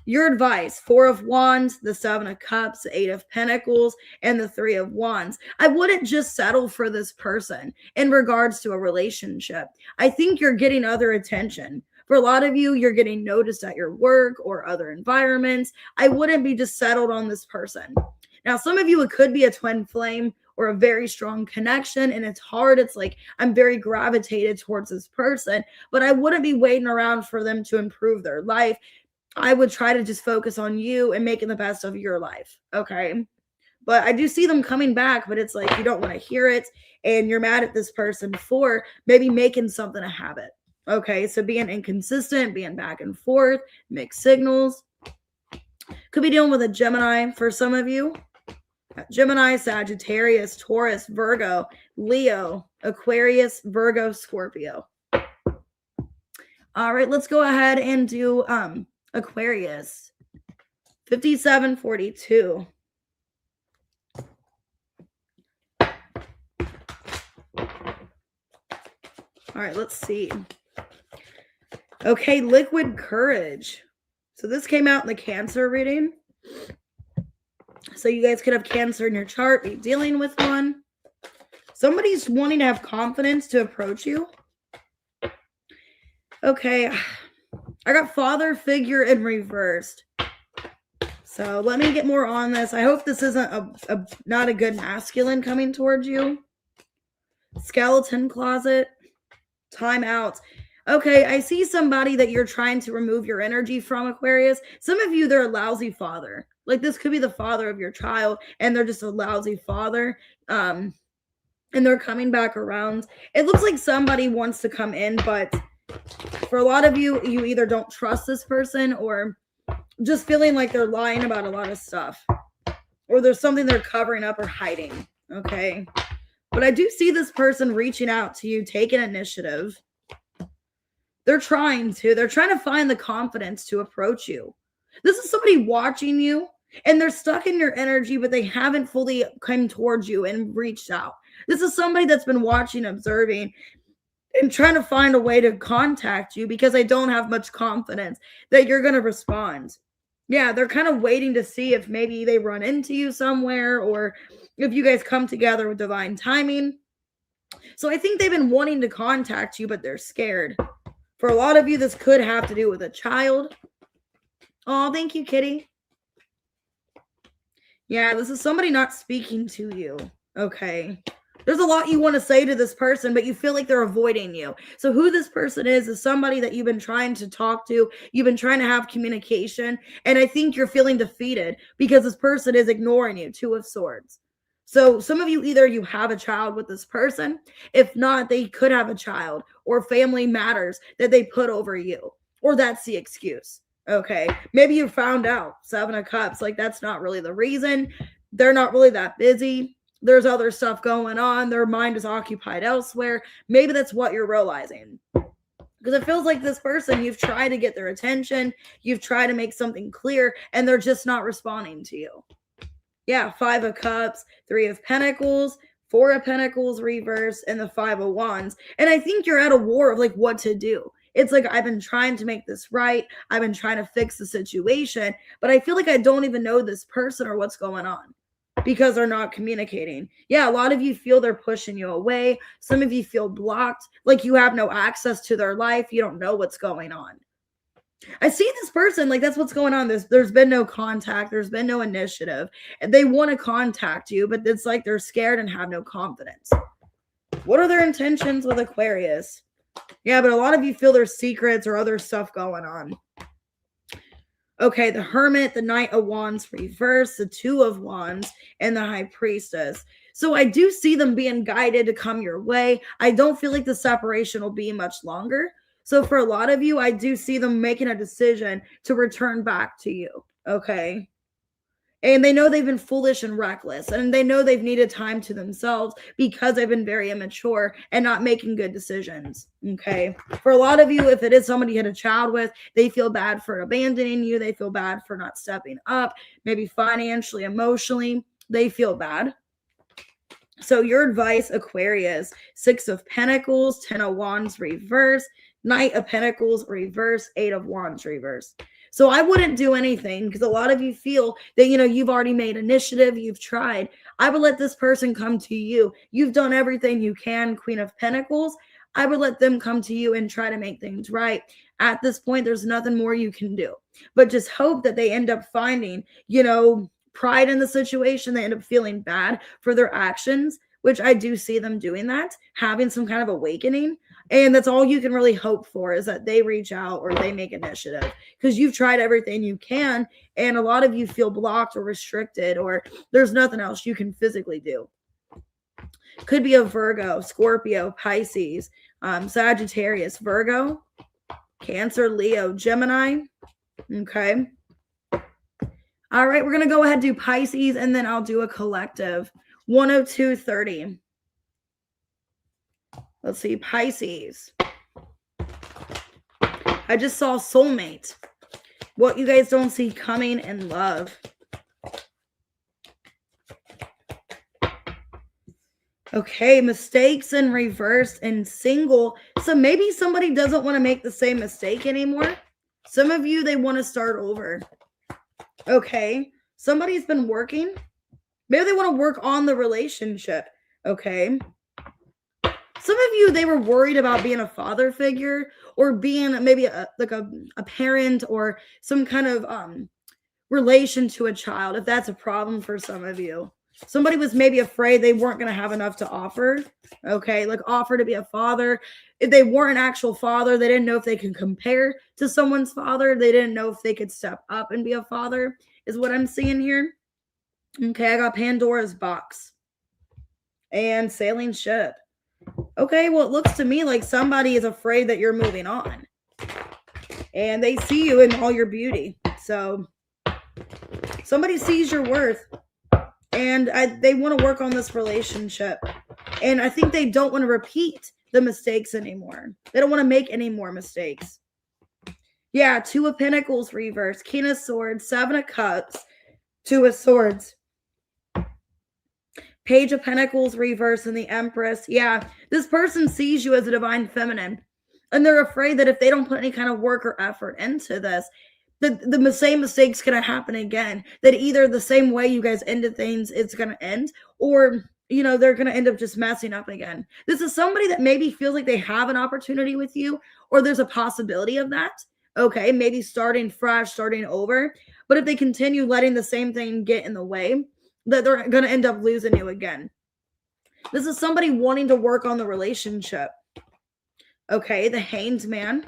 Your advice: 4 of Wands, the 7 of Cups, 8 of Pentacles, and the 3 of Wands. I wouldn't just settle for this person in regards to a relationship. I think you're getting other attention. For a lot of you, you're getting noticed at your work or other environments. I wouldn't be just settled on this person. Now, some of you, it could be a twin flame or a very strong connection, and it's hard. It's like, I'm very gravitated towards this person, but I wouldn't be waiting around for them to improve their life. I would try to just focus on you and making the best of your life. Okay. But I do see them coming back, but it's like you don't want to hear it. And you're mad at this person for maybe making something a habit. Okay. So being inconsistent, being back and forth, mixed signals. Could be dealing with a Gemini for some of you. Gemini, Sagittarius, Taurus, Virgo, Leo, Aquarius, Virgo, Scorpio. All right. Let's go ahead and do Aquarius, 5742. All right, let's see. Okay, liquid courage. So this came out in the Cancer reading. So you guys could have Cancer in your chart, be dealing with one. Somebody's wanting to have confidence to approach you. Okay. I got father figure in reversed. So let me get more on this. I hope this isn't not a good masculine coming towards you. Skeleton closet. Time out. Okay, I see somebody that you're trying to remove your energy from, Aquarius. Some of you, they're a lousy father. Like this could be the father of your child, and they're just a lousy father. And they're coming back around. It looks like somebody wants to come in, but for a lot of you, you either don't trust this person or just feeling like they're lying about a lot of stuff, or there's something they're covering up or hiding. Okay. But I do see this person reaching out to you, taking initiative. They're trying to find the confidence to approach you. This is somebody watching you and they're stuck in your energy, but they haven't fully come towards you and reached out. This is somebody that's been watching, observing, and trying to find a way to contact you because I don't have much confidence that you're going to respond. Yeah, they're kind of waiting to see if maybe they run into you somewhere or if you guys come together with divine timing. So I think they've been wanting to contact you, but they're scared. For a lot of you, this could have to do with a child. Oh, thank you, Kitty. Yeah, this is somebody not speaking to you. Okay. There's a lot you want to say to this person, but you feel like they're avoiding you. So who this person is somebody that you've been trying to talk to. You've been trying to have communication. And I think you're feeling defeated because this person is ignoring you. 2 of Swords. So some of you, either you have a child with this person. If not, they could have a child or family matters that they put over you, or that's the excuse. Okay. Maybe you found out 7 of Cups. Like, that's not really the reason. They're not really that busy. There's other stuff going on. Their mind is occupied elsewhere. Maybe that's what you're realizing. Because it feels like this person, you've tried to get their attention. You've tried to make something clear, and they're just not responding to you. Yeah, 5 of Cups, 3 of Pentacles, 4 of Pentacles reverse, and the 5 of Wands. And I think you're at a war of like what to do. It's like, I've been trying to make this right. I've been trying to fix the situation, but I feel like I don't even know this person or what's going on because they're not communicating. Yeah, a lot of you feel they're pushing you away. Some of you feel blocked, like you have no access to their life. You don't know what's going on. I see this person, like that's what's going on. There's been no contact. There's been no initiative. And they want to contact you, but it's like they're scared and have no confidence. What are their intentions with Aquarius? Yeah, but a lot of you feel there's secrets or other stuff going on. Okay, the Hermit, the Knight of Wands reverse, the 2 of Wands, and the High Priestess. So I do see them being guided to come your way. I don't feel like the separation will be much longer. So for a lot of you, I do see them making a decision to return back to you, okay? And they know they've been foolish and reckless, and they know they've needed time to themselves because they've been very immature and not making good decisions, okay? For a lot of you, if it is somebody you had a child with, they feel bad for abandoning you. They feel bad for not stepping up, maybe financially, emotionally. They feel bad. So your advice, Aquarius, 6 of Pentacles, 10 of Wands reverse, Knight of Pentacles reverse, 8 of Wands reverse. So I wouldn't do anything because a lot of you feel that, you've already made initiative, you've tried. I would let this person come to you. You've done everything you can, Queen of Pentacles. I would let them come to you and try to make things right. At this point, there's nothing more you can do. But just hope that they end up finding, pride in the situation. They end up feeling bad for their actions, which I do see them doing that, having some kind of awakening. And that's all you can really hope for, is that they reach out or they make initiative, because you've tried everything you can. And a lot of you feel blocked or restricted, or there's nothing else you can physically do. Could be a Virgo, Scorpio, Pisces, Sagittarius, Virgo, Cancer, Leo, Gemini. Okay. All right. We're going to go ahead and do Pisces, and then I'll do a collective. 10230. Let's see, Pisces. I just saw soulmate. What you guys don't see coming in love. Okay, mistakes in reverse and single. So maybe somebody doesn't want to make the same mistake anymore. Some of you, they want to start over. Okay, somebody's been working. Maybe they want to work on the relationship. Okay. Some of you, they were worried about being a father figure or being maybe a parent or some kind of relation to a child, if that's a problem for some of you. Somebody was maybe afraid they weren't going to have enough to offer. Okay, like offer to be a father. If they weren't an actual father, they didn't know if they could compare to someone's father. They didn't know if they could step up and be a father, is what I'm seeing here. Okay, I got Pandora's box and sailing ship. Okay, well, it looks to me like somebody is afraid that you're moving on. And they see you in all your beauty. So somebody sees your worth. And they want to work on this relationship. And I think they don't want to repeat the mistakes anymore. They don't want to make any more mistakes. Yeah, 2 of Pentacles reverse. King of Swords, 7 of Cups, 2 of Swords. Page of Pentacles reverse and the Empress. Yeah, this person sees you as a divine feminine. And they're afraid that if they don't put any kind of work or effort into this, the same mistake's going to happen again. That either the same way you guys ended things, it's going to end. Or, they're going to end up just messing up again. This is somebody that maybe feels like they have an opportunity with you. Or there's a possibility of that. Okay, maybe starting fresh, starting over. But if they continue letting the same thing get in the way, that they're going to end up losing you again. This is somebody wanting to work on the relationship. Okay, the Hanged Man.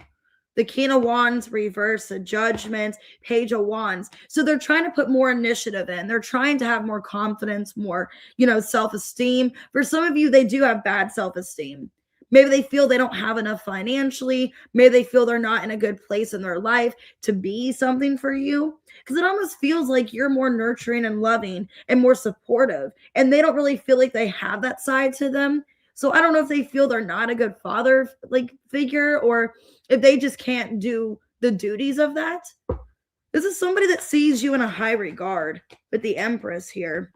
The King of Wands reverse, the Judgment, Page of Wands. So they're trying to put more initiative in. They're trying to have more confidence, more, self-esteem. For some of you, they do have bad self-esteem. Maybe they feel they don't have enough financially. Maybe they feel they're not in a good place in their life to be something for you. Because it almost feels like you're more nurturing and loving and more supportive. And they don't really feel like they have that side to them. So I don't know if they feel they're not a good father figure, or if they just can't do the duties of that. This is somebody that sees you in a high regard with the Empress here.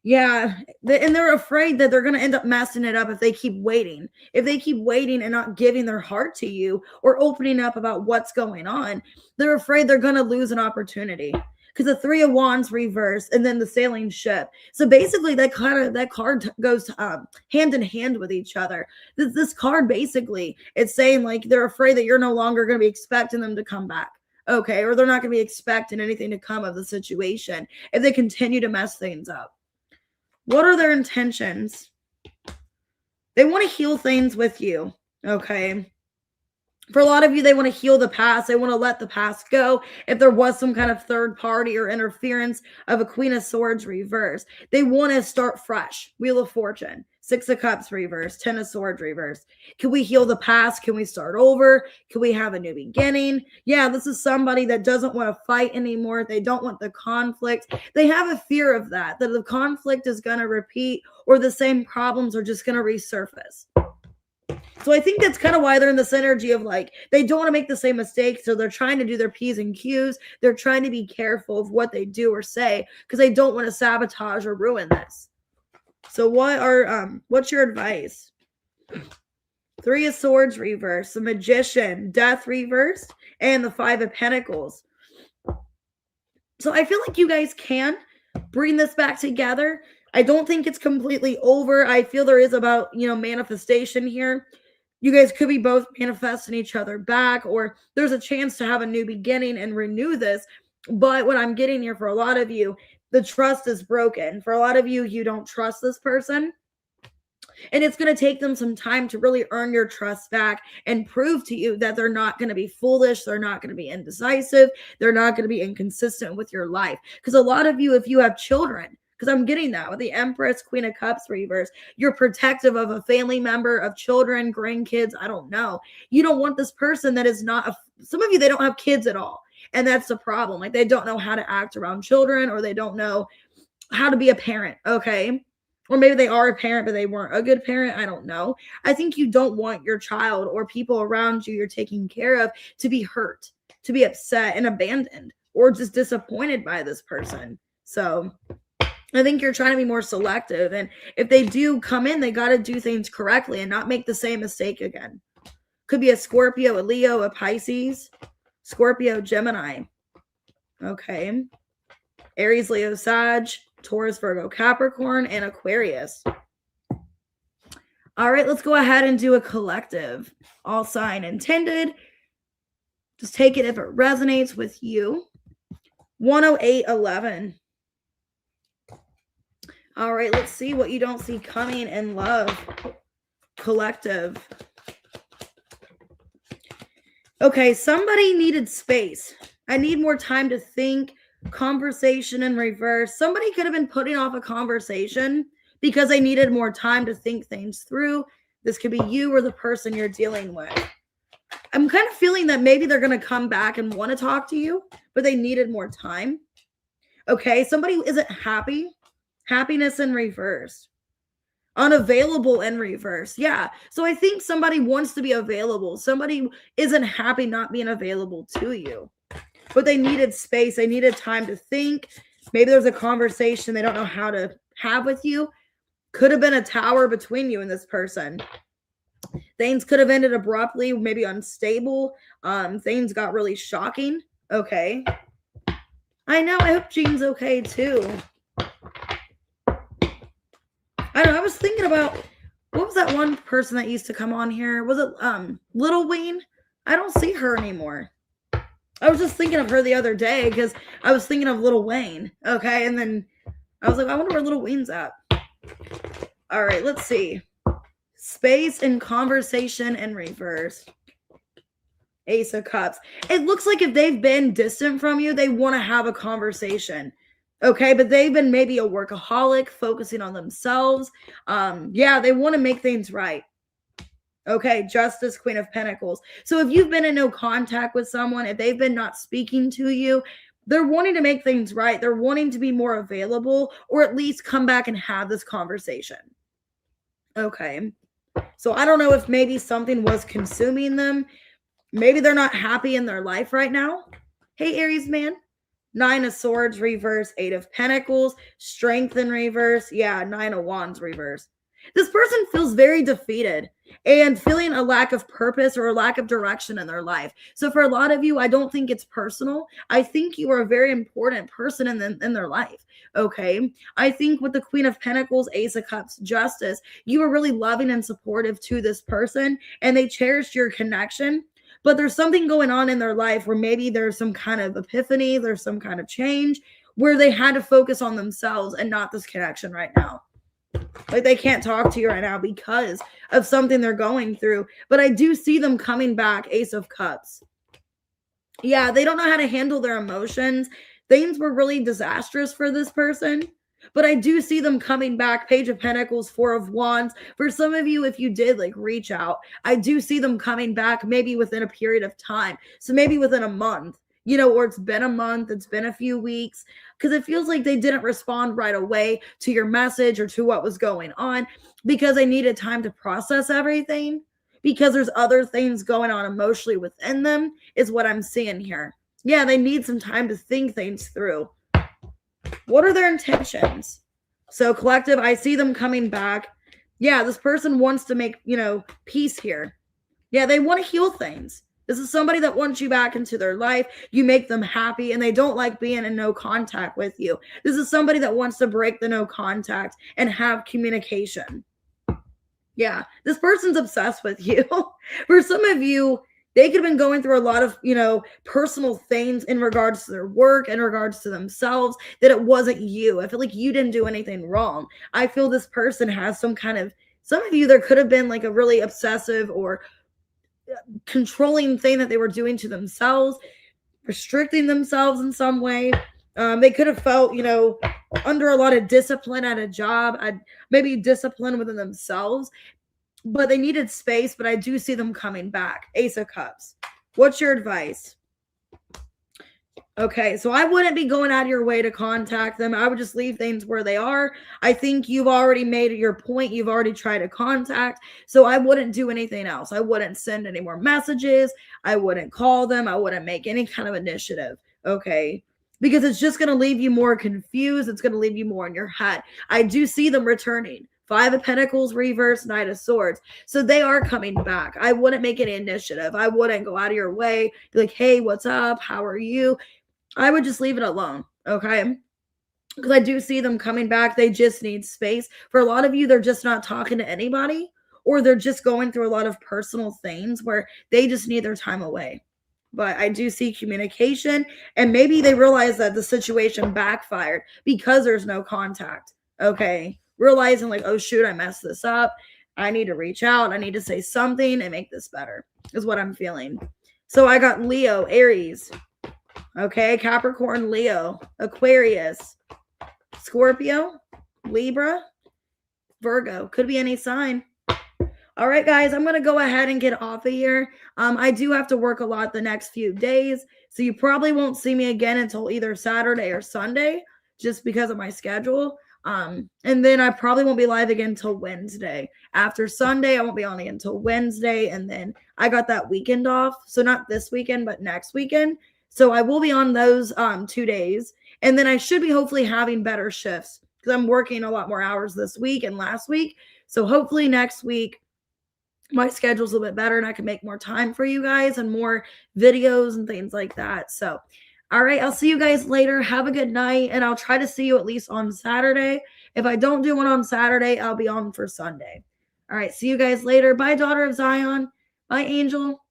Yeah, and they're afraid that they're going to end up messing it up if they keep waiting. If they keep waiting and not giving their heart to you or opening up about what's going on, they're afraid they're going to lose an opportunity. Because the Three of Wands reverse and then the Sailing Ship. So basically that card goes hand in hand with each other. This card basically, it's saying like they're afraid that you're no longer going to be expecting them to come back. Okay, or they're not going to be expecting anything to come of the situation if they continue to mess things up. What are their intentions? They want to heal things with you, okay? For a lot of you, they want to heal the past. They want to let the past go. If there was some kind of third party or interference of a Queen of Swords reverse, they want to start fresh. Wheel of Fortune, Six of Cups reverse, Ten of Swords reverse. Can we heal the past? Can we start over? Can we have a new beginning? Yeah, this is somebody that doesn't want to fight anymore. They don't want the conflict. They have a fear of that the conflict is going to repeat or the same problems are just going to resurface. So I think that's kind of why they're in this energy of like, they don't want to make the same mistakes. So they're trying to do their P's and Q's. They're trying to be careful of what they do or say because they don't want to sabotage or ruin this. So what's your advice? Three of Swords reverse, the Magician, Death reverse, and the Five of Pentacles. So I feel like you guys can bring this back together. I don't think it's completely over. I feel there is about, manifestation here. You guys could be both manifesting each other back, or there's a chance to have a new beginning and renew this. But what I'm getting here for a lot of you, the trust is broken. For a lot of you, you don't trust this person. And it's going to take them some time to really earn your trust back and prove to you that they're not going to be foolish. They're not going to be indecisive. They're not going to be inconsistent with your life. Because a lot of you, if you have children, because I'm getting that with the Empress, Queen of Cups reverse, you're protective of a family member, of children, grandkids. I don't know. You don't want this person that is not, some of you, they don't have kids at all. And that's the problem. Like they don't know how to act around children, or they don't know how to be a parent. Okay. Or maybe they are a parent, but they weren't a good parent. I don't know. I think you don't want your child or people around you you're taking care of to be hurt, to be upset and abandoned, or just disappointed by this person. So I think you're trying to be more selective. And if they do come in, they got to do things correctly and not make the same mistake again. Could be a Scorpio, a Leo, a Pisces, Scorpio, Gemini. Okay. Aries, Leo, Sag, Taurus, Virgo, Capricorn, and Aquarius. All right, let's go ahead and do a collective. All sign intended. Just take it if it resonates with you. 10811. All right, let's see what you don't see coming in love. Collective. Okay, somebody needed space. I need more time to think. Conversation in reverse. Somebody could have been putting off a conversation because they needed more time to think things through. This could be you or the person you're dealing with. I'm kind of feeling that maybe they're going to come back and want to talk to you, but they needed more time. Okay, somebody isn't happy. Happiness in reverse. Unavailable in reverse. Yeah. So I think somebody wants to be available. Somebody isn't happy not being available to you. But they needed space. They needed time to think. Maybe there's a conversation they don't know how to have with you. Could have been a tower between you and this person. Things could have ended abruptly, maybe unstable. Things got really shocking. Okay. I know. I hope Jean's okay too. I don't know. I was thinking about, what was that one person that used to come on here? Was it Little Wayne? I don't see her anymore. I was just thinking of her the other day because I was thinking of Lil Wayne. Okay. And then I was like, I wonder where Lil Wayne's at. All right. Let's see. Space and conversation in reverse. Ace of Cups. It looks like if they've been distant from you, they want to have a conversation. Okay, but they've been maybe a workaholic, focusing on themselves. Yeah, they want to make things right. Okay, Justice, Queen of Pentacles. So if you've been in no contact with someone, if they've been not speaking to you, they're wanting to make things right. They're wanting to be more available, or at least come back and have this conversation. Okay. So I don't know if maybe something was consuming them. Maybe they're not happy in their life right now. Hey, Aries man. 9 of Swords reverse, 8 of Pentacles, Strength in reverse. Yeah, 9 of Wands reverse. This person feels very defeated and feeling a lack of purpose or a lack of direction in their life. So for a lot of you, I don't think it's personal. I think you are a very important person in their life. Okay. I think with the Queen of Pentacles, Ace of Cups, Justice, you were really loving and supportive to this person, and they cherished your connection. But there's something going on in their life where maybe there's some kind of epiphany, there's some kind of change where they had to focus on themselves and not this connection right now. Like they can't talk to you right now because of something they're going through. But I do see them coming back, Ace of Cups. Yeah, they don't know how to handle their emotions. Things were really disastrous for this person. But I do see them coming back. Page of Pentacles, 4 of Wands. For some of you, if you did like reach out, I do see them coming back maybe within a period of time. So maybe within a month, you know, or it's been a month, it's been a few weeks, because it feels like they didn't respond right away to your message or to what was going on because they needed time to process everything, because there's other things going on emotionally within them is what I'm seeing here. Yeah, they need some time to think things through. What are their intentions? So collective, I see them coming back. Yeah, this person wants to make, you know, peace here. Yeah, they want to heal things. This is somebody that wants you back into their life. You make them happy and they don't like being in no contact with you. This is somebody that wants to break the no contact and have communication. Yeah, this person's obsessed with you. For some of you, they could have been going through a lot of, you know, personal things in regards to their work, in regards to themselves, that it wasn't you. I feel like you didn't do anything wrong. I feel this person has some kind of, some of you, there could have been like a really obsessive or controlling thing that they were doing to themselves, restricting themselves in some way. They could have felt, you know, under a lot of discipline at a job, maybe discipline within themselves, but they needed space. But I do see them coming back. Ace of Cups. What's your advice? Okay, so I wouldn't be going out of your way to contact them. I would just leave things where they are. I think you've already made your point. You've already tried to contact. So I wouldn't do anything else. I wouldn't send any more messages. I wouldn't call them. I wouldn't make any kind of initiative. Okay, because it's just going to leave you more confused. It's going to leave you more in your head. I do see them returning. 5 of Pentacles reverse, Knight of Swords. So they are coming back. I wouldn't make any initiative. I wouldn't go out of your way. Be like, hey, what's up? How are you? I would just leave it alone, okay? Because I do see them coming back. They just need space. For a lot of you, they're just not talking to anybody, or they're just going through a lot of personal things where they just need their time away. But I do see communication, and maybe they realize that the situation backfired because there's no contact, okay? Realizing like, oh, shoot, I messed this up. I need to reach out. I need to say something and make this better is what I'm feeling. So I got Leo, Aries. Okay, Capricorn, Leo, Aquarius, Scorpio, Libra, Virgo. Could be any sign. All right, guys, I'm going to go ahead and get off of here. I do have to work a lot the next few days, so you probably won't see me again until either Saturday or Sunday, just because of my schedule. And then I probably won't be live again until Wednesday. After Sunday, I won't be on again until Wednesday, and then I got that weekend off. So not this weekend, but next weekend. So I will be on those 2 days, and then I should be hopefully having better shifts because I'm working a lot more hours this week and last week. So hopefully next week my schedule's a little bit better and I can make more time for you guys and more videos and things like that. So, all right, I'll see you guys later. Have a good night, and I'll try to see you at least on Saturday. If I don't do one on Saturday, I'll be on for Sunday. All right, see you guys later. Bye, Daughter of Zion. Bye, Angel.